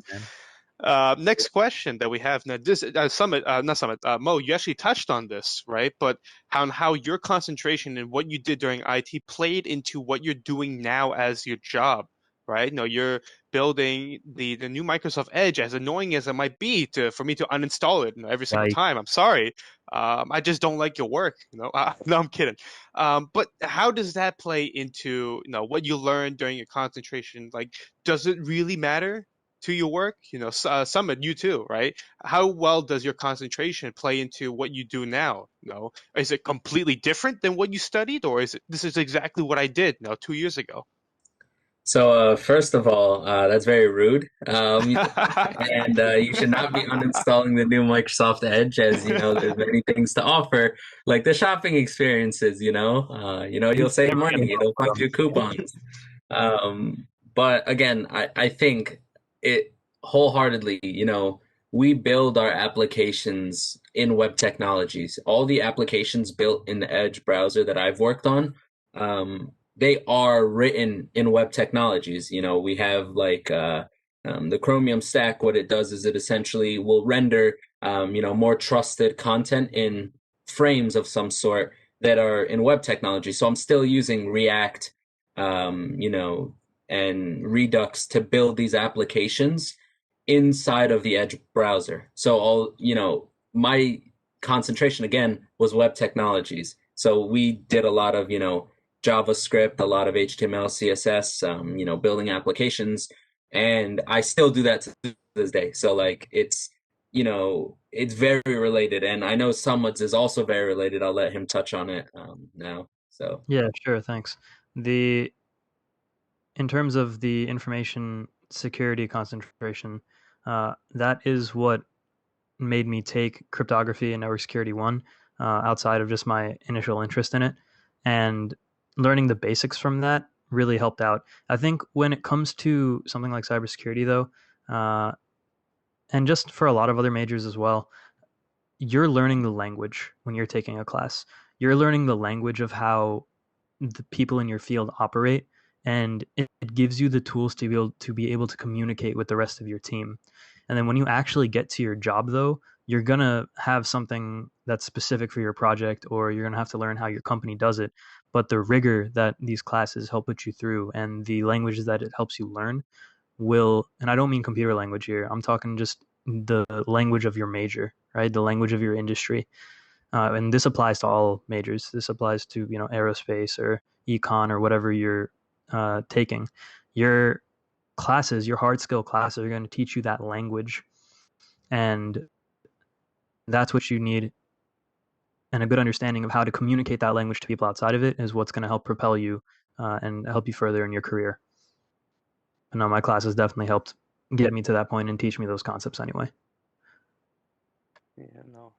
Next question that we have now, this Mo, you actually touched on this, right? But how your concentration and what you did during IT played into what you're doing now as your job, right? You're building the new Microsoft Edge, as annoying as it might be for me to uninstall it every single time. I'm sorry. I just don't like your work. No, I'm kidding. But how does that play into what you learned during your concentration? Like, does it really matter to your work? Samad, you too, right? How well does your concentration play into what you do now? Is it completely different than what you studied, or this is exactly what I did 2 years ago? So first of all, that's very rude, and you should not be uninstalling the new Microsoft Edge, as there's many things to offer, like the shopping experiences. You'll save money, you'll find your coupons. But again, I think it wholeheartedly. We build our applications in web technologies. All the applications built in the Edge browser that I've worked on, they are written in web technologies. We have the Chromium stack. What it does is it essentially will render, more trusted content in frames of some sort that are in web technology. So I'm still using React, and Redux to build these applications inside of the Edge browser. So my concentration again was web technologies. So we did a lot of, JavaScript, a lot of HTML, CSS, building applications. And I still do that to this day. So it's very related. And I know Samad's is also very related. I'll let him touch on it now. So yeah, sure. Thanks. In terms of the information security concentration, that is what made me take cryptography and network security 1, outside of just my initial interest in it. And learning the basics from that really helped out. I think when it comes to something like cybersecurity, though, and just for a lot of other majors as well, you're learning the language when you're taking a class. You're learning the language of how the people in your field operate, and it gives you the tools to be able to communicate with the rest of your team. And then when you actually get to your job, though, you're going to have something that's specific for your project, or you're going to have to learn how your company does it. But the rigor that these classes help put you through and the languages that it helps you learn and I don't mean computer language here, I'm talking just the language of your major, right? The language of your industry. And this applies to all majors. This applies to, aerospace or econ or whatever you're taking. Your classes, your hard skill classes, are going to teach you that language. And that's what you need. And a good understanding of how to communicate that language to people outside of it is what's going to help propel you and help you further in your career. And no, my classes definitely helped get me to that point and teach me those concepts anyway. Yeah, no,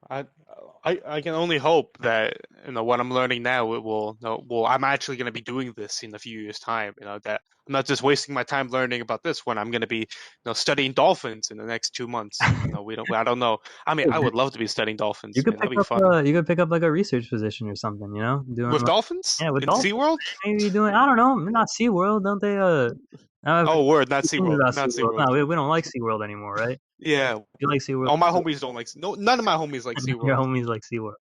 I can only hope that what I'm learning now it will I'm actually going to be doing this in a few years' time. That I'm not just wasting my time learning about this when I'm going to be studying dolphins in the next 2 months. I don't know. I mean, I would love to be studying dolphins. You could That'd pick be fun. you could pick up like a research position or something, doing With dolphins? Yeah, with in dolphins. SeaWorld? Maybe doing, I don't know, not SeaWorld, don't they? Oh, word, not SeaWorld. Not SeaWorld. No, we don't like SeaWorld anymore, right? Yeah. You like SeaWorld? All my homies don't like. No, none of my homies like SeaWorld. Your homies like SeaWorld.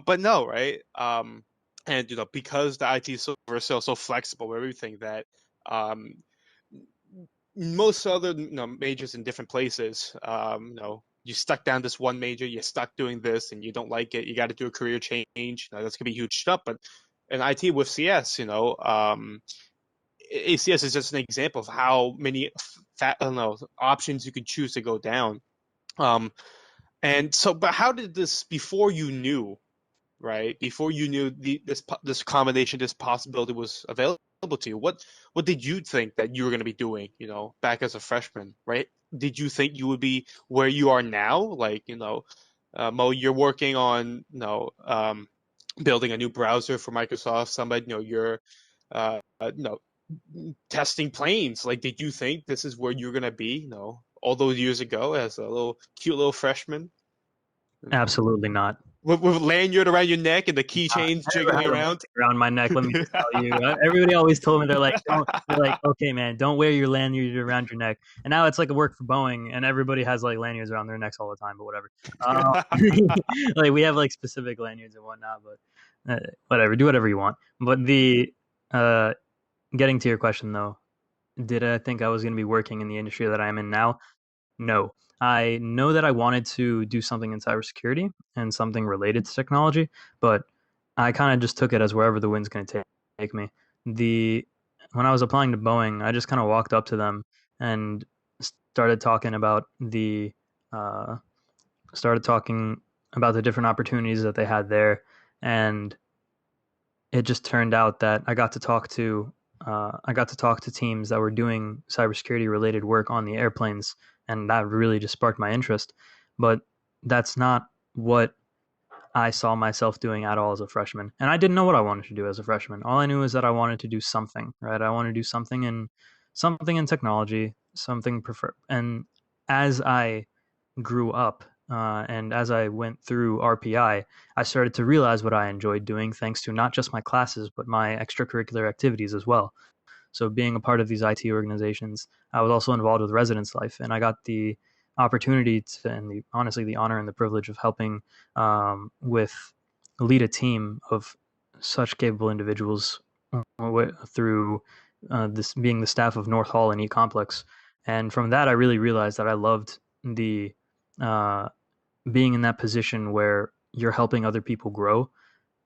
But no, right? And because the IT is so versatile, so flexible, everything that most other majors in different places, you stuck down this one major, you're stuck doing this, and you don't like it. You got to do a career change. That's gonna be a huge step. But in IT with CS, ACS is just an example of how many options you could choose to go down. And so, but how did this, before you knew, right? Before you knew this combination, this possibility was available to you, what did you think that you were going to be doing, back as a freshman, right? Did you think you would be where you are now? Like, Mo, you're working on, building a new browser for Microsoft. Somebody, you're, testing planes. Like, did you think this is where you're going to be, all those years ago as a cute little freshman? Absolutely not. With lanyard around your neck and the keychains jiggling around my neck. Let me just tell you, everybody always told me they're like, okay, man, don't wear your lanyard around your neck. And now it's like a work for Boeing, and everybody has like lanyards around their necks all the time. But whatever. Like we have like specific lanyards and whatnot. But whatever, do whatever you want. But the getting to your question though, did I think I was going to be working in the industry that I am in now? No. I know that I wanted to do something in cybersecurity and something related to technology, but I kind of just took it as wherever the wind's going to take me. When I was applying to Boeing, I just kind of walked up to them and started talking about the different opportunities that they had there, and it just turned out that I got to talk to teams that were doing cybersecurity related work on the airplanes, and that really just sparked my interest. But that's not what I saw myself doing at all as a freshman. And I didn't know what I wanted to do as a freshman. All I knew is that I wanted to do something, right? I wanted to do something in technology, and as I grew up, and as I went through RPI, I started to realize what I enjoyed doing, thanks to not just my classes, but my extracurricular activities as well. So being a part of these IT organizations, I was also involved with residence life, and I got the opportunity and honestly the honor and the privilege of helping lead a team of such capable individuals through this being the staff of North Hall and E Complex. And from that, I really realized that I loved the being in that position where you're helping other people grow.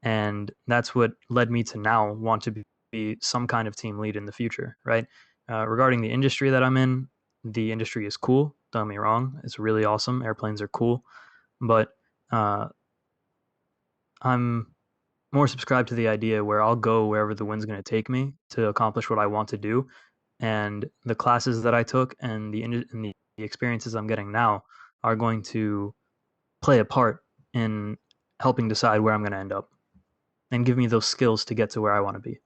And that's what led me to now want to be some kind of team lead in the future, right? Regarding the industry that I'm in, the industry is cool. Don't get me wrong. It's really awesome. Airplanes are cool. But I'm more subscribed to the idea where I'll go wherever the wind's going to take me to accomplish what I want to do. And the classes that I took and the experiences I'm getting now are going to play a part in helping decide where I'm going to end up and give me those skills to get to where I want to be.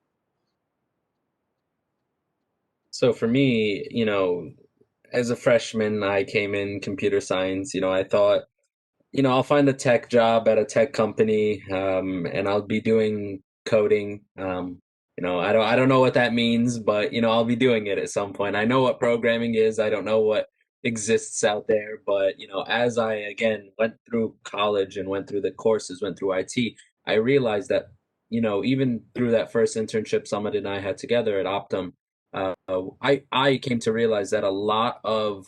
So for me, as a freshman, I came in computer science. I thought, I'll find a tech job at a tech company, and I'll be doing coding. I don't know what that means, but I'll be doing it at some point. I know what programming is. I don't know what exists out there, but as I again went through college and went through the courses, went through IT, I realized that even through that first internship Samad and I had together at Optum, I came to realize that a lot of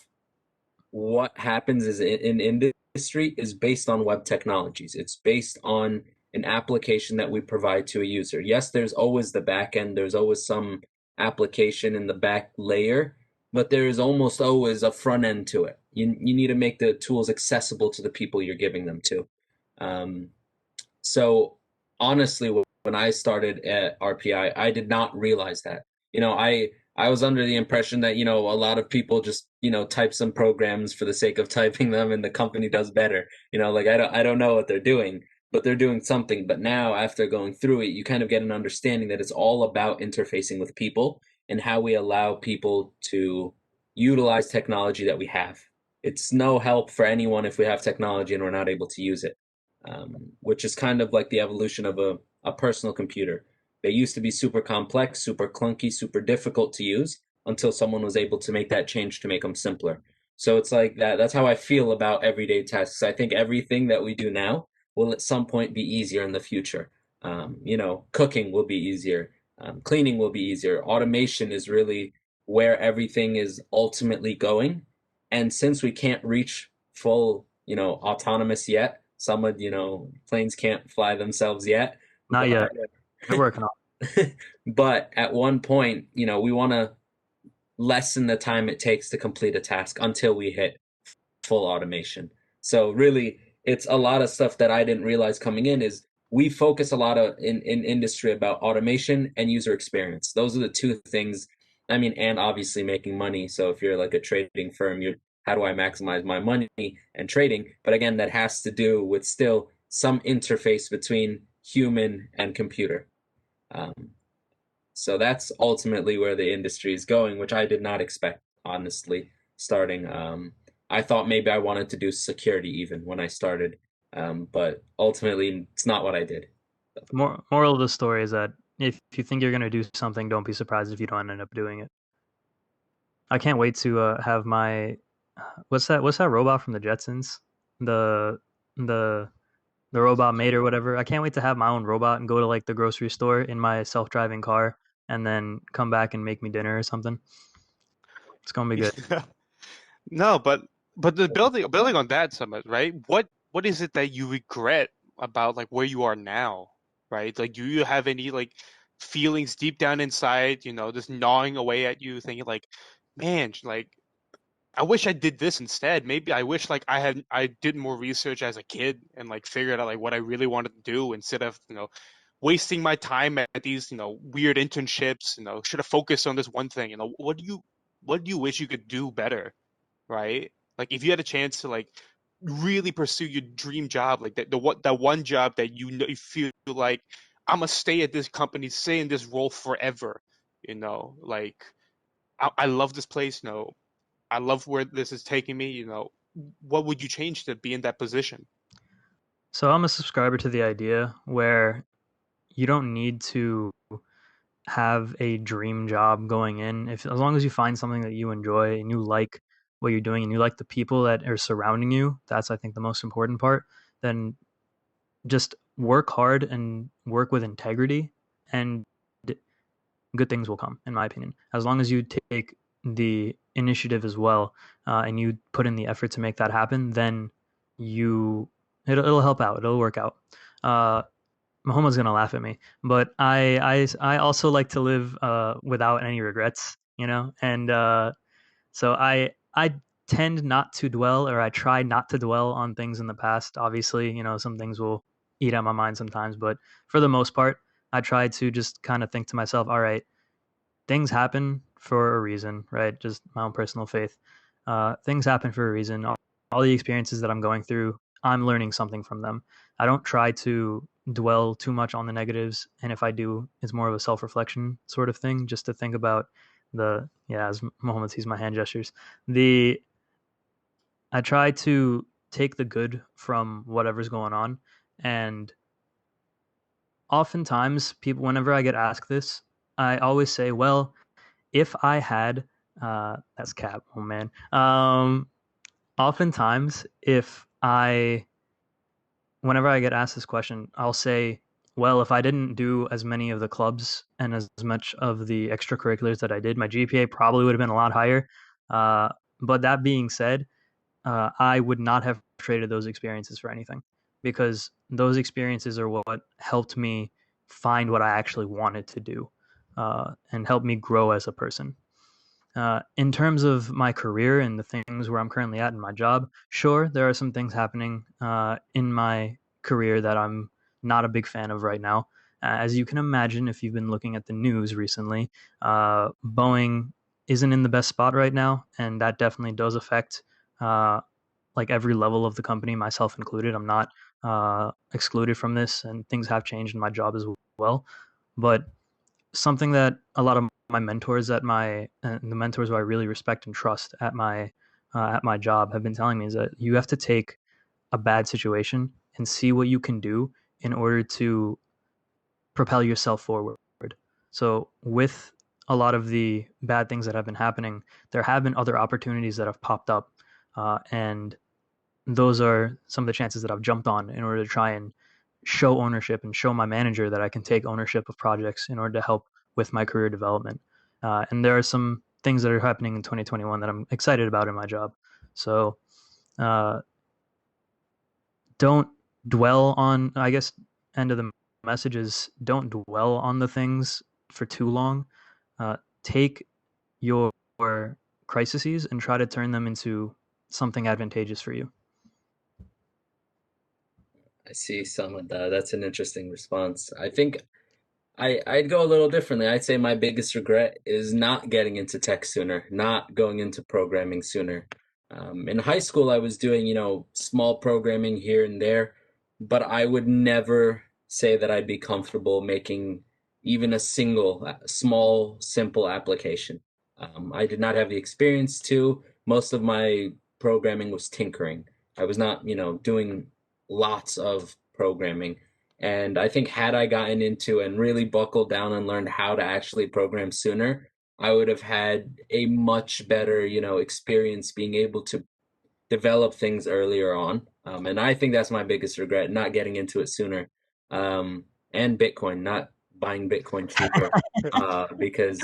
what happens is in industry is based on web technologies. It's based on an application that we provide to a user. Yes, there's always the back end, there's always some application in the back layer, but there is almost always a front end to it. You need to make the tools accessible to the people you're giving them to. So honestly, when I started at RPI, I did not realize that. I was under the impression that, a lot of people just, type some programs for the sake of typing them and the company does better. Like I don't know what they're doing, but they're doing something. But now after going through it, you kind of get an understanding that it's all about interfacing with people and how we allow people to utilize technology that we have. It's no help for anyone if we have technology and we're not able to use it, which is kind of like the evolution of a personal computer. They used to be super complex, super clunky, super difficult to use until someone was able to make that change to make them simpler. So it's like that. That's how I feel about everyday tasks. I think everything that we do now will at some point be easier in the future. Cooking will be easier. Cleaning will be easier. Automation is really where everything is ultimately going. And since we can't reach full, autonomous yet, planes can't fly themselves yet. Not yet. They're working on it. But at one point, we want to lessen the time it takes to complete a task until we hit full automation. So really, it's a lot of stuff that I didn't realize coming in is we focus a lot in industry about automation and user experience. Those are the two things. And obviously making money. So if you're like a trading firm, how do I maximize my money and trading? But again, that has to do with still some interface between human and computer. So that's ultimately where the industry is going, which I did not expect, honestly, starting. I thought maybe I wanted to do security even when I started, but ultimately it's not what I did. Moral of the story is that if you think you're going to do something, don't be surprised if you don't end up doing it. I can't wait to have my what's that robot from the Jetsons, the robot mate or whatever. I can't wait to have my own robot and go to like the grocery store in my self-driving car and then come back and make me dinner or something. It's gonna be good. No, but the building on that, Samad, right? What is it that you regret about like where you are now, right? Like, do you have any like feelings deep down inside, just gnawing away at you, thinking like, man, like I wish I did this instead. Maybe I wish like I did more research as a kid and like figured out like what I really wanted to do instead of, wasting my time at these, weird internships, should have focused on this one thing. What do you wish you could do better, right? Like if you had a chance to like really pursue your dream job, like that one job that you feel like I'm gonna stay at this company, stay in this role forever, like I love this place, I love where this is taking me, what would you change to be in that position? So I'm a subscriber to the idea where you don't need to have a dream job going in. As long as you find something that you enjoy and you like what you're doing and you like the people that are surrounding you, that's I think the most important part, then just work hard and work with integrity and good things will come, in my opinion. As long as you take the initiative as well and you put in the effort to make that happen, then it'll help out. It'll work out. Mohammed's gonna laugh at me, but I also like to live without any regrets, and so I tend not to dwell, or I try not to dwell on things in the past. Obviously, some things will eat at my mind sometimes, but for the most part, I try to just kind of think to myself, all right, things happen for a reason, right? Just my own personal faith. Things happen for a reason. All the experiences that I'm going through, I'm learning something from them. I don't try to dwell too much on the negatives, and if I do, it's more of a self-reflection sort of thing, just to think about as Mohammed sees my hand gestures, I try to take the good from whatever's going on, and oftentimes people, whenever I get asked this, I always say, well, if I had that's cap, oh man. Oftentimes whenever I get asked this question, I'll say, well, if I didn't do as many of the clubs and as much of the extracurriculars that I did, my GPA probably would have been a lot higher. But that being said, I would not have traded those experiences for anything, because those experiences are what helped me find what I actually wanted to do, and helped me grow as a person. In terms of my career and the things where I'm currently at in my job, sure, there are some things happening in my career that I'm not a big fan of right now. As you can imagine, if you've been looking at the news recently, Boeing isn't in the best spot right now, and that definitely does affect like every level of the company, myself included. I'm not excluded from this, and things have changed in my job as well. But something that a lot of my mentors the mentors who I really respect and trust at my job have been telling me is that you have to take a bad situation and see what you can do in order to propel yourself forward. So with a lot of the bad things that have been happening, there have been other opportunities that have popped up, and those are some of the chances that I've jumped on in order to try and show ownership and show my manager that I can take ownership of projects in order to help with my career development. And there are some things that are happening in 2021 that I'm excited about in my job. So don't dwell on, I guess, end of the message is don't dwell on the things for too long. Take your crises and try to turn them into something advantageous for you. I see some of that. That's an interesting response. I think I'd go a little differently. I'd say my biggest regret is not getting into tech sooner, not going into programming sooner. In high school, I was doing, small programming here and there, but I would never say that I'd be comfortable making even a single small, simple application. I did not have the experience to. Most of my programming was tinkering. I was not, doing lots of programming. And I think had I gotten into and really buckled down and learned how to actually program sooner, I would have had a much better, experience being able to develop things earlier on. And I think that's my biggest regret, not getting into it sooner. And Bitcoin, not buying Bitcoin cheaper, because,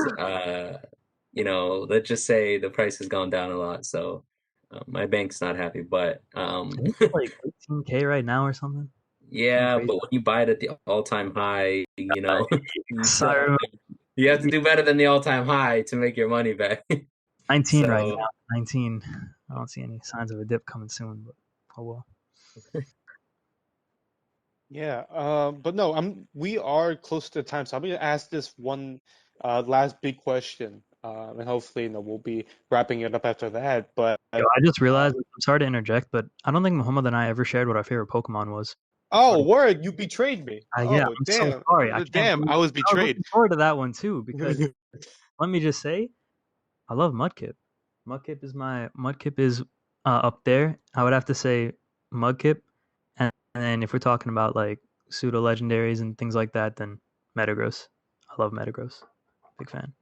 let's just say the price has gone down a lot. So my bank's not happy, but It's like 18K right now or something. yeah, but when you buy it at the all-time high, you have to do better than the all-time high to make your money back. 19 right now. 19. I don't see any signs of a dip coming soon, but oh well. Yeah, but no, we are close to time, so I'm gonna ask this one last big question, and hopefully, we'll be wrapping it up after that. But I just realized, I'm sorry to interject, but I don't think Mohammed and I ever shared what our favorite Pokemon was. Oh, word! You betrayed me. Yeah, I'm damn. so sorry. I was betrayed. I was looking forward to that one too, because let me just say, I love Mudkip. Mudkip is up there. I would have to say Mudkip, and then if we're talking about like pseudo legendaries and things like that, then Metagross. I love Metagross. Big fan.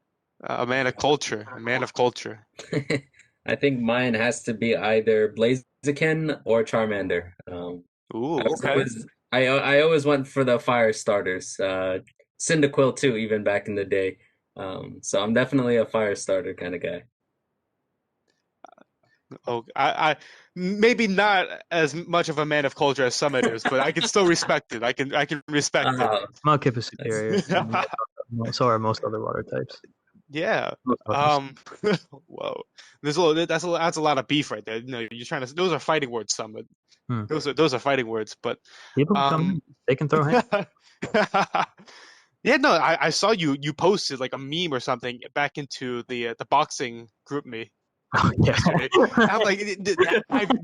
A man of culture. A man of culture. I think mine has to be either Blaziken or Charmander. Ooh, okay. I always went for the fire starters. Cyndaquil too, even back in the day. So I'm definitely a fire starter kind of guy. Oh, I maybe not as much of a man of culture as some others, but I can still respect it. I can respect it. Mudkip is superior. So are most other water types. Yeah. Whoa. That's a lot of beef right there. You're trying to. Those are fighting words, Summit. Those are fighting words, but people come. They can throw hands. Yeah, no, I saw you posted like a meme or something back into the boxing group me. Yesterday. I'm like,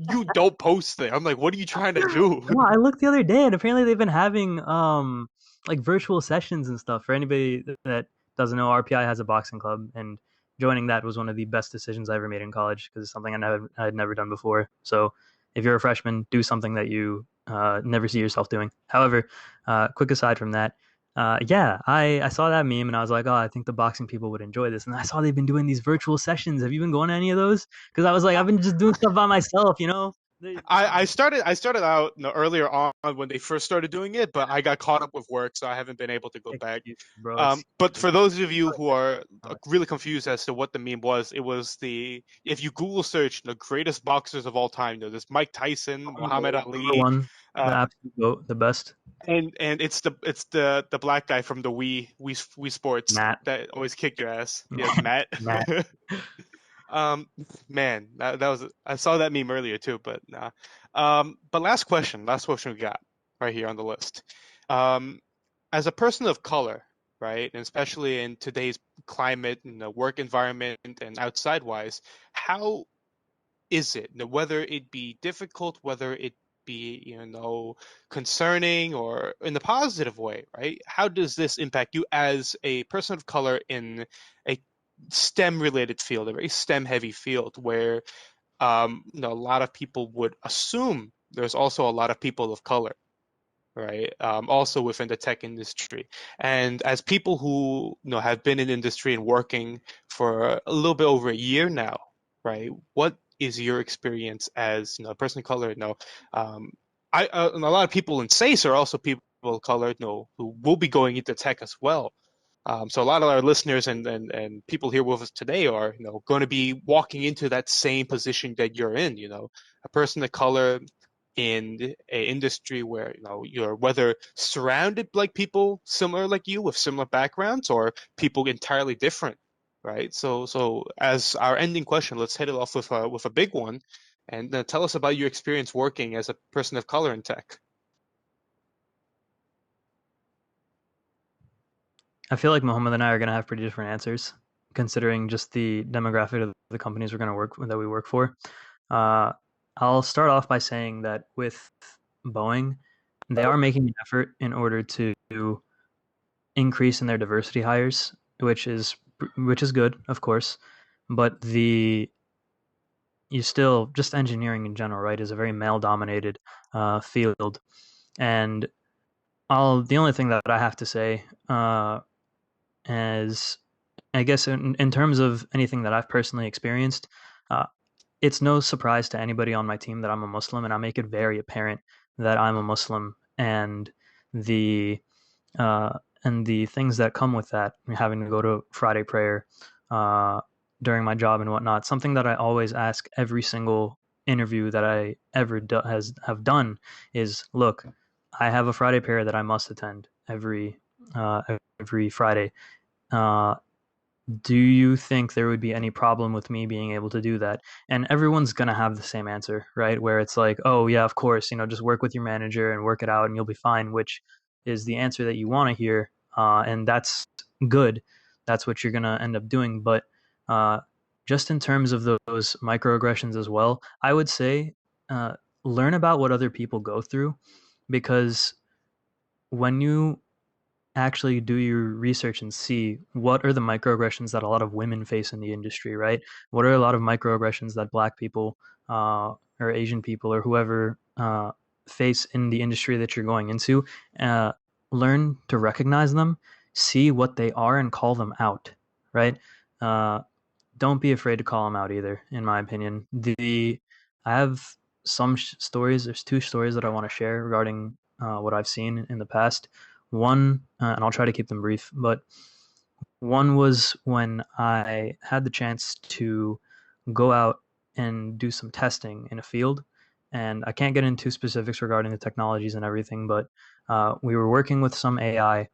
you don't post there. I'm like, what are you trying to do? No, I looked the other day, and apparently they've been having like virtual sessions and stuff. For anybody that doesn't know, RPI has a boxing club, and joining that was one of the best decisions I ever made in college because it's something I had never done before. So if you're a freshman, do something that you never see yourself doing. However, quick aside from that, I saw that meme and I was like, oh, I think the boxing people would enjoy this. And I saw they've been doing these virtual sessions. Have you been going to any of those? Because I was like, I've been just doing stuff by myself, I started out earlier on when they first started doing it, but I got caught up with work, so I haven't been able to go back. Bro, But for those of you who are really confused as to what the meme was, it was if you Google search the greatest boxers of all time, there's Mike Tyson, Muhammad Ali, one, the absolute GOAT, the best. and it's the black guy from the Wii Sports Matt. that always kicked your ass. Yes, Matt. Matt. Man, that was I saw that meme earlier too, but nah. But last question we got right here on the list. As a person of color, right, and especially in today's climate and the work environment and outside wise, how is it? Whether it be difficult, whether it be concerning or in the positive way, right? How does this impact you as a person of color in a STEM related field, a very STEM heavy field where a lot of people would assume there's also a lot of people of color, right? Also within the tech industry. And as people who have been in industry and working for a little bit over a year now, right? What is your experience as a person of color? And a lot of people in SASE are also people of color, who will be going into tech as well. So a lot of our listeners and people here with us today are going to be walking into that same position that you're in. A person of color in an industry where you're whether surrounded like people similar like you with similar backgrounds or people entirely different, right? So as our ending question, let's hit it off with a big one, and tell us about your experience working as a person of color in tech. I feel like Mohammed and I are going to have pretty different answers, considering just the demographic of the companies we work for. I'll start off by saying that with Boeing, they are making an effort in order to increase in their diversity hires, which is good, of course. But just engineering in general, right, is a very male-dominated field, and the only thing that I have to say is, I guess, in terms of anything that I've personally experienced, it's no surprise to anybody on my team that I'm a Muslim, and I make it very apparent that I'm a Muslim, and the things that come with that, having to go to Friday prayer during my job and whatnot. Something that I always ask every single interview that I ever have done is, look, I have a Friday prayer that I must attend every Friday. Do you think there would be any problem with me being able to do that? And everyone's going to have the same answer, right? Where it's like, oh yeah, of course, just work with your manager and work it out and you'll be fine, which is the answer that you want to hear. And that's good. That's what you're going to end up doing. But just in terms of those microaggressions as well, I would say learn about what other people go through, because when you actually do your research and see what are the microaggressions that a lot of women face in the industry, right? What are a lot of microaggressions that Black people or Asian people or whoever face in the industry that you're going into? Learn to recognize them, see what they are, and call them out, right? Don't be afraid to call them out either, in my opinion. I have some stories. There's 2 stories that I want to share regarding what I've seen in the past. One, and I'll try to keep them brief, but one was when I had the chance to go out and do some testing in a field. And I can't get into specifics regarding the technologies and everything, but we were working with some AI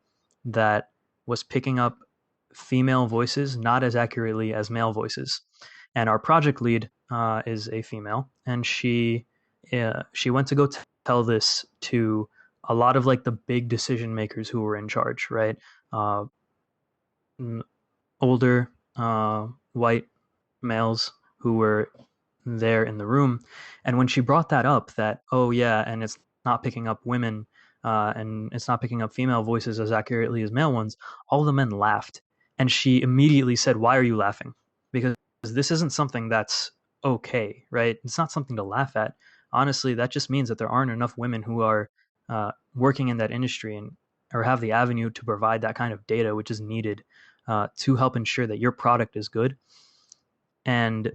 that was picking up female voices not as accurately as male voices. And our project lead is a female, and she went to go tell this to a lot of like the big decision makers who were in charge, right? Older white males who were there in the room. And when she brought that up, that, oh yeah, and it's not picking up women and it's not picking up female voices as accurately as male ones, all the men laughed. And she immediately said, why are you laughing? Because this isn't something that's okay, right? It's not something to laugh at. Honestly, that just means that there aren't enough women who are working in that industry or have the avenue to provide that kind of data, which is needed to help ensure that your product is good. And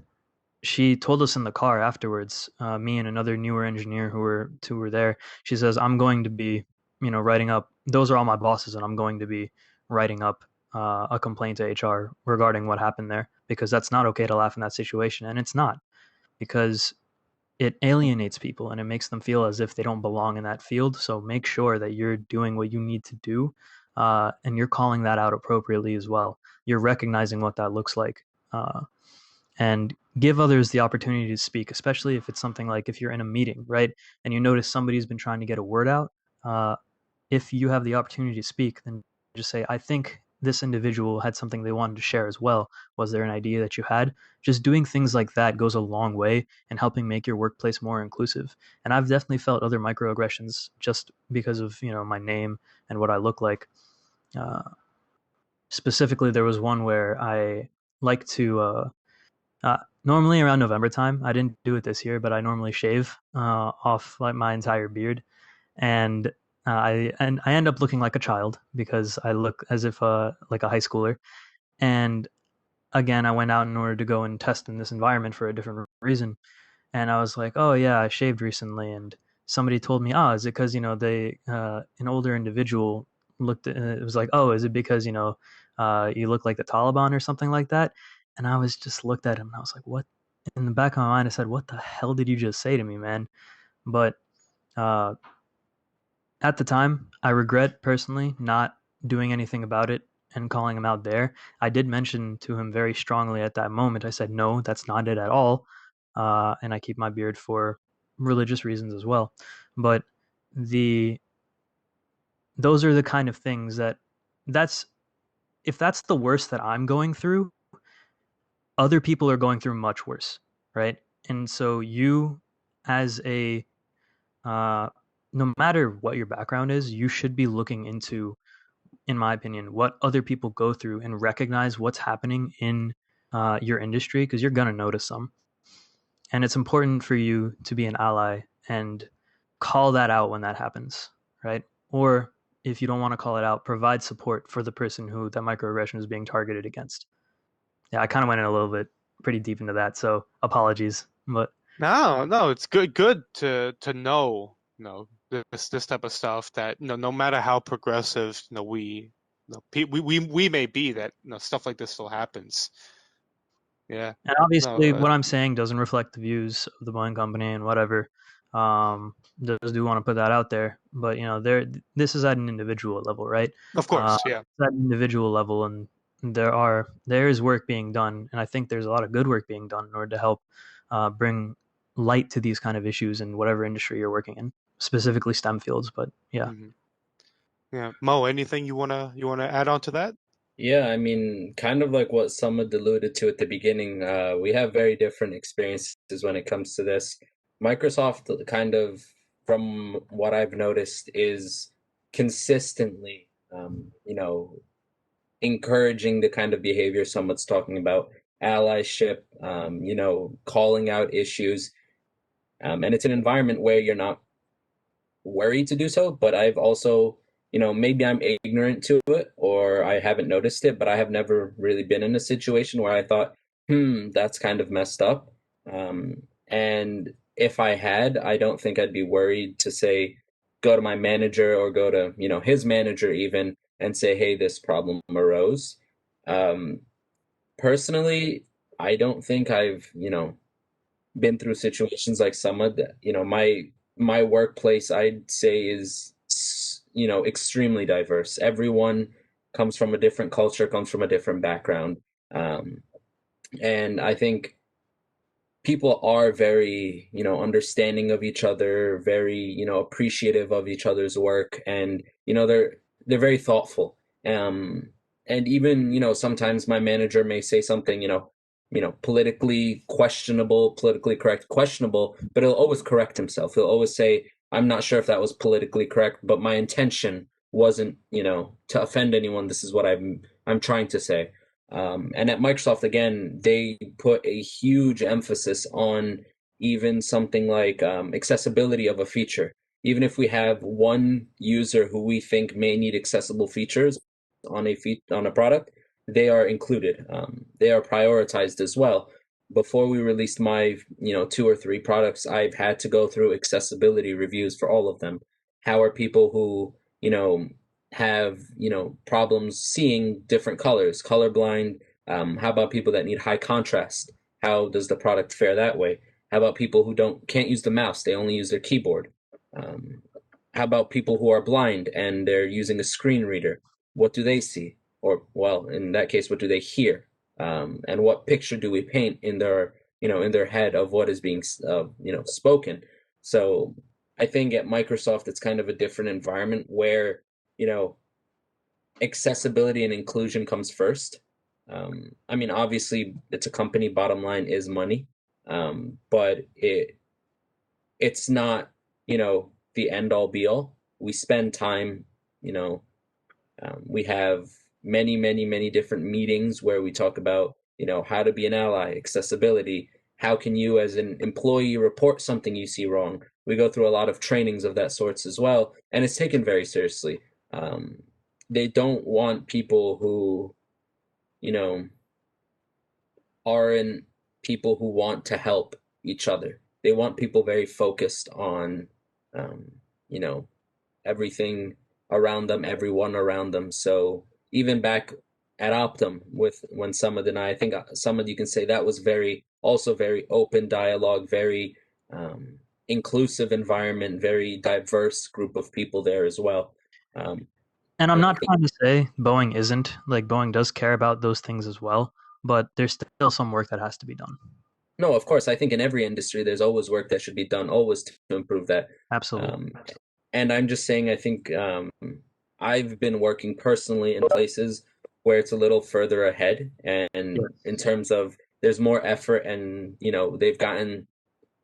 she told us in the car afterwards, me and another newer engineer who were there. She says, "I'm going to be, writing up. Those are all my bosses, and I'm going to be writing up a complaint to HR regarding what happened there, because that's not okay to laugh in that situation, and it's not, because it alienates people and it makes them feel as if they don't belong in that field. So make sure that you're doing what you need to do, and you're calling that out appropriately as well. You're recognizing what that looks like." And give others the opportunity to speak, especially if it's something like if you're in a meeting, right? And you notice somebody's been trying to get a word out. If you have the opportunity to speak, then just say, "I think this individual had something they wanted to share as well. Was there an idea that you had?" Just doing things like that goes a long way in helping make your workplace more inclusive. And I've definitely felt other microaggressions just because of, my name and what I look like. Specifically, there was one where I like to normally around November time. I didn't do it this year, but I normally shave off like my entire beard, and I end up looking like a child because I look as if like a high schooler. And again, I went out in order to go and test in this environment for a different reason, and I was like, "Oh yeah, I shaved recently," and somebody told me, "Oh, is it because they an older individual looked at it was like, oh, is it because you look like the Taliban or something like that?" And I was just looked at him and I was like, "What?" In the back of my mind, I said, "What the hell did you just say to me, man?" But uh, at the time, I regret personally not doing anything about it and calling him out there. I did mention to him very strongly at that moment. I said, "No, that's not it at all," and I keep my beard for religious reasons as well. But the those are the kind of things that's if that's the worst that I'm going through, other people are going through much worse, right? And so you, as a no matter what your background is, you should be looking into, in my opinion, what other people go through and recognize what's happening in your industry, because you're gonna notice some. And it's important for you to be an ally and call that out when that happens, right? Or if you don't want to call it out, provide support for the person who that microaggression is being targeted against. Yeah, I kind of went in a little bit pretty deep into that, so apologies. But No, it's good to know, this type of stuff, that no matter how progressive we may be, that stuff like this still happens. Yeah. and obviously, No. what I'm saying doesn't reflect the views of the Boeing company and whatever. Just do want to put that out there, but this is at an individual level, right? Of course, yeah. It's at an individual level, and there is work being done, and I think there's a lot of good work being done in order to help bring light to these kind of issues in whatever industry you're working in, specifically STEM fields. But yeah. Mm-hmm. Yeah. Mo, anything you wanna add on to that? Yeah, I mean, kind of like what Samad alluded to at the beginning, we have very different experiences when it comes to this. Microsoft, kind of, from what I've noticed, is consistently, encouraging the kind of behavior Samad's talking about, allyship, calling out issues. And it's an environment where you're not worried to do so, but I've also, maybe I'm ignorant to it or I haven't noticed it, but I have never really been in a situation where I thought, that's kind of messed up. And if I had, I don't think I'd be worried to say, go to my manager or go to, his manager even, and say, hey, this problem arose. Personally, I don't think I've, been through situations like some of that. My workplace, I'd say, is extremely diverse. Everyone comes from a different culture, comes from a different background, and I think people are very understanding of each other, very appreciative of each other's work, and they're very thoughtful. And even sometimes my manager may say something politically questionable, politically correct, questionable, but he'll always correct himself. He'll always say, I'm not sure if that was politically correct, but my intention wasn't, to offend anyone. This is what I'm trying to say. And at Microsoft, again, they put a huge emphasis on even something like accessibility of a feature. Even if we have one user who we think may need accessible features on a product, they are included. They are prioritized as well. before we released my, 2 or 3 products, I've had to go through accessibility reviews for all of them. How are people who, have, problems seeing different colors, colorblind? How about people that need high contrast? How does the product fare that way? How about people who can't use the mouse? They only use their keyboard. Um, how about people who are blind and they're using a screen reader? What do they see? Or, well, in that case, what do they hear? And what picture do we paint in their head of what is being spoken? So I think at Microsoft it's kind of a different environment where you know accessibility and inclusion comes first. I mean, obviously it's a company, bottom line is money, but it's not the end all be all. We spend time, you know we have many different meetings where we talk about, how to be an ally, accessibility. How can you, as an employee, report something you see wrong? We go through a lot of trainings of that sorts as well, and it's taken very seriously. Um, they don't want people who, you know, aren't people who want to help each other. They want people very focused on, um, you know, everything around them, everyone around them. So even back at Optum with when Samad and I think Samad, you can say that was very open dialogue, very inclusive environment, very diverse group of people there as well. And I'm I not think trying to say Boeing isn't. Like, Boeing does care about those things as well, but there's still some work that has to be done. no, of course, I think in every industry there's always work that should be done, always to improve that. Absolutely. And I'm just saying, I think I've been working personally in places where it's a little further ahead, and Yes. in terms of there's more effort, and they've gotten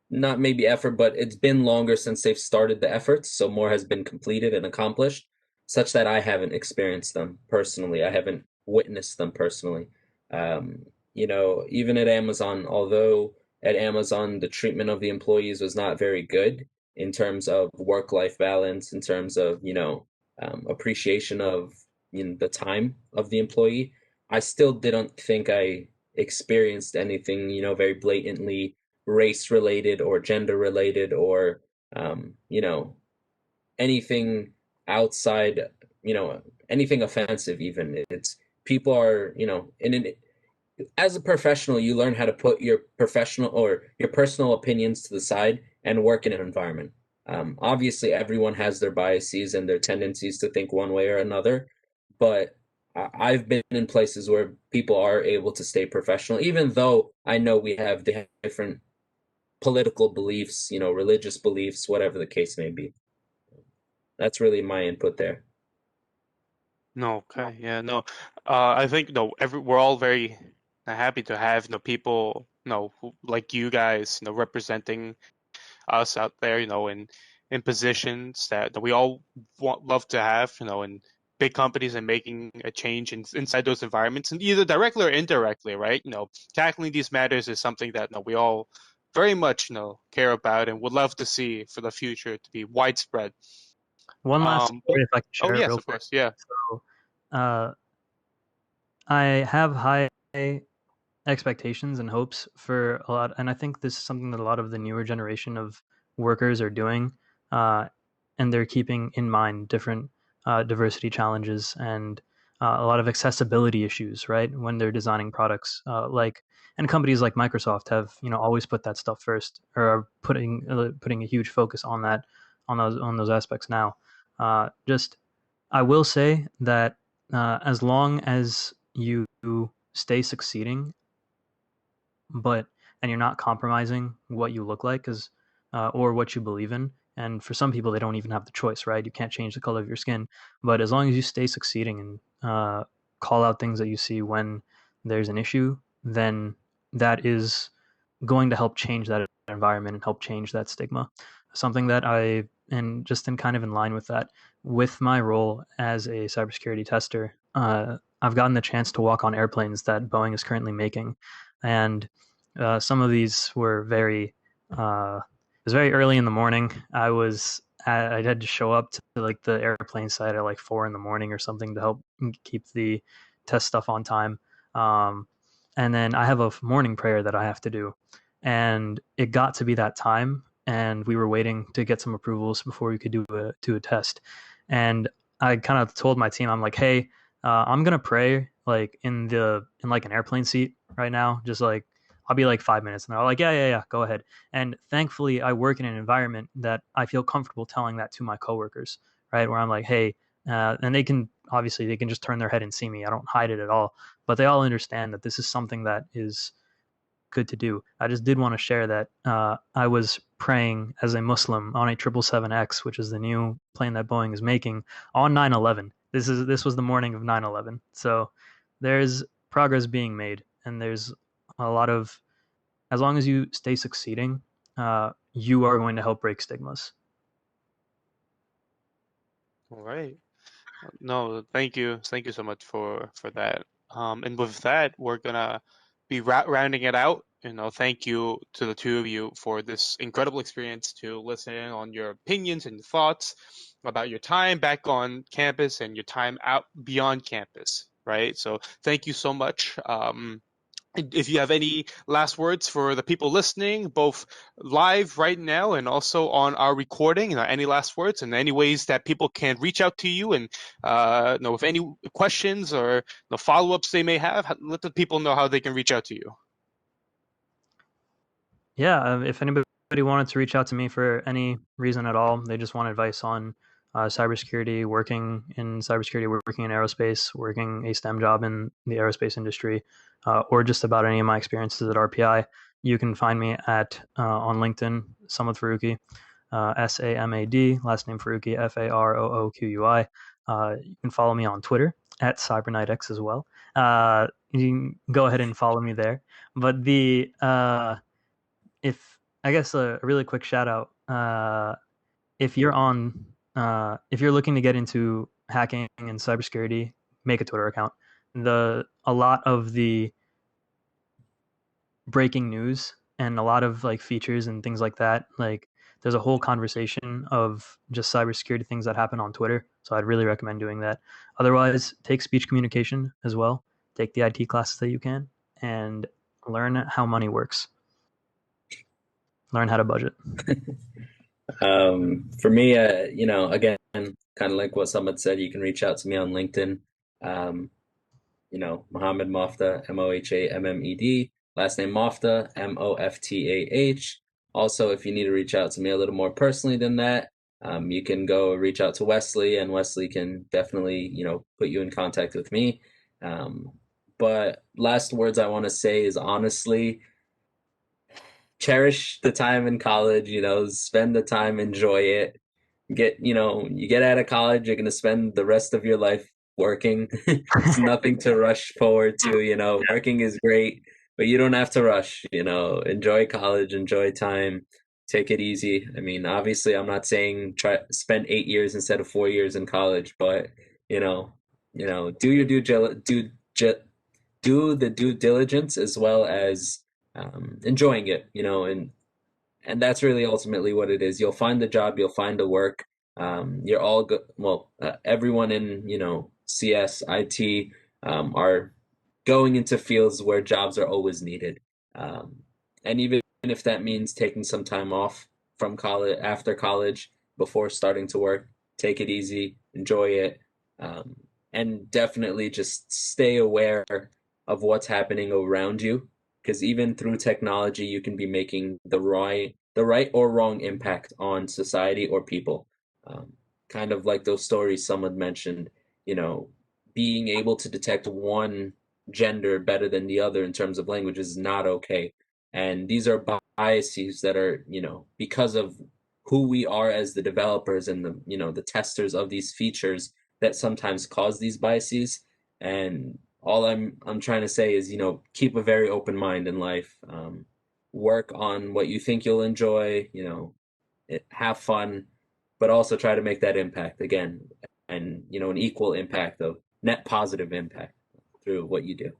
not maybe effort, but it's been longer since they've started the efforts, so more has been completed and accomplished, such that I haven't experienced them personally. I haven't witnessed them personally. Even at Amazon, although at Amazon the treatment of the employees was not very good in terms of work-life balance, in terms of appreciation of the time of the employee, I still didn't think I experienced anything very blatantly race related or gender related or anything outside, anything offensive. Even it's people are in an as a professional, you learn how to put your professional or your personal opinions to the side and work in an environment. Obviously, everyone has their biases and their tendencies to think one way or another, but I've been in places where people are able to stay professional, even though I know we have different political beliefs, religious beliefs, whatever the case may be. That's really my input there. No, okay, yeah, no. I think we're all very happy to have people like you guys representing us out there in positions that we all love to have in big companies and making a change inside those environments, and either directly or indirectly, right? Tackling these matters is something that we all very much care about and would love to see for the future to be widespread. One last story, if I can Oh share it yes, real of quick. course, yeah. So, I have high expectations and hopes for a lot, and I think this is something that a lot of the newer generation of workers are doing, and they're keeping in mind different diversity challenges and a lot of accessibility issues, right? When they're designing products, and companies like Microsoft have always put that stuff first, or are putting a huge focus on that, on those aspects now. Just I will say that as long as you stay succeeding, and you're not compromising what you look like, or what you believe in. And for some people, they don't even have the choice, right? You can't change the color of your skin. But as long as you stay succeeding and call out things that you see when there's an issue, then that is going to help change that environment and help change that stigma. Something that and just in kind of in line with that, with my role as a cybersecurity tester, I've gotten the chance to walk on airplanes that Boeing is currently making, and some of these were very. It was very early in the morning. I had to show up to like the airplane site at like 4 in the morning or something to help keep the test stuff on time. and then I have a morning prayer that I have to do. And it got to be that time, and we were waiting to get some approvals before we could do a test. And I kind of told my team, I'm like, hey, I'm gonna pray like in like an airplane seat right now, just like I'll be like 5 minutes. And they're like, yeah, go ahead. And thankfully, I work in an environment that I feel comfortable telling that to my coworkers, right? Where I'm like, hey, and they can just turn their head and see me. I don't hide it at all, but they all understand that this is something that is good to do. I just did want to share that I was praying as a Muslim on a 777X, which is the new plane that Boeing is making, on 9/11. This was the morning of 9/11. So there's progress being made, and there's a lot of, as long as you stay succeeding, you are going to help break stigmas. All right. No, thank you so much for that. And with that, we're gonna be rounding it out. Thank you to the two of you for this incredible experience, to listen in on your opinions and thoughts about your time back on campus and your time out beyond campus, right? So thank you so much. If you have any last words for the people listening, both live right now and also on our recording, any last words and any ways that people can reach out to you, and with any questions or follow-ups they may have, let the people know how they can reach out to you. Yeah, if anybody wanted to reach out to me for any reason at all, they just want advice on cybersecurity, working in aerospace, working a STEM job in the aerospace industry, or just about any of my experiences at RPI, you can find me at on LinkedIn, Samad Farooqui, SAMAD, last name Farooqui, FAROOQUI. You can follow me on Twitter at CyberKnightX as well. You can go ahead and follow me there. But if I guess a really quick shout out, if you're looking to get into hacking and cybersecurity, make a Twitter account. A lot of the breaking news and a lot of like features and things like that, like there's a whole conversation of just cybersecurity things that happen on Twitter. So I'd really recommend doing that. Otherwise, take speech communication as well. Take the IT classes that you can and learn how money works. Learn how to budget. For me, again, kind of like what Samad said, you can reach out to me on LinkedIn. Mohammed Moftah, Mohammed, last name Moftah, Moftah. Also, if you need to reach out to me a little more personally than that, you can go reach out to Wesley, and Wesley can definitely, put you in contact with me. But last words I want to say is, honestly, cherish the time in college, spend the time, enjoy it. You get out of college, you're going to spend the rest of your life working. It's nothing to rush forward to, working is great, but you don't have to rush, enjoy college, enjoy time, take it easy. I mean, obviously I'm not saying try spend 8 years instead of 4 years in college, but do your do the due diligence, as well as enjoying it, and that's really ultimately what it is. You'll find the job, you'll find the work. You're all good. Well, everyone in CS, IT are going into fields where jobs are always needed, and even if that means taking some time off from college, after college, before starting to work, take it easy, enjoy it, and definitely just stay aware of what's happening around you, because even through technology, you can be making the right or wrong impact on society or people. Kind of like those stories someone mentioned, being able to detect one gender better than the other in terms of language is not okay. And these are biases that are, because of who we are as the developers and the testers of these features, that sometimes cause these biases. And all I'm trying to say is, keep a very open mind in life. Work on what you think you'll enjoy, have fun, but also try to make that impact again, and an equal impact of net positive impact through what you do.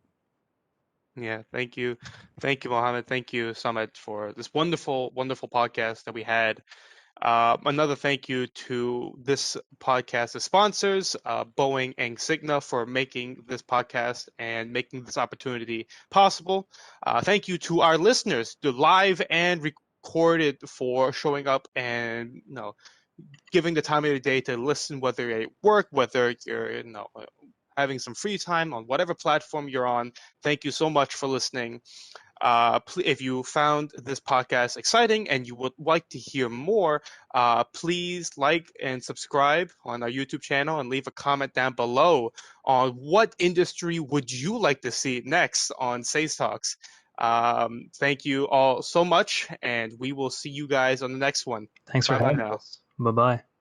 Yeah, thank you, Mohammed. Thank you, Samad, for this wonderful podcast that we had. Another thank you to this podcast's sponsors, Boeing and Cigna, for making this podcast and making this opportunity possible. Thank you to our listeners, the live and recorded, for showing up and giving the time of your day to listen, whether you're at work, whether you're having some free time on whatever platform you're on. Thank you so much for listening. If you found this podcast exciting and you would like to hear more, please like and subscribe on our YouTube channel and leave a comment down below on what industry would you like to see next on SASE Talks. Thank you all so much, and we will see you guys on the next one. Thanks for Bye-bye having now. us. Bye-bye.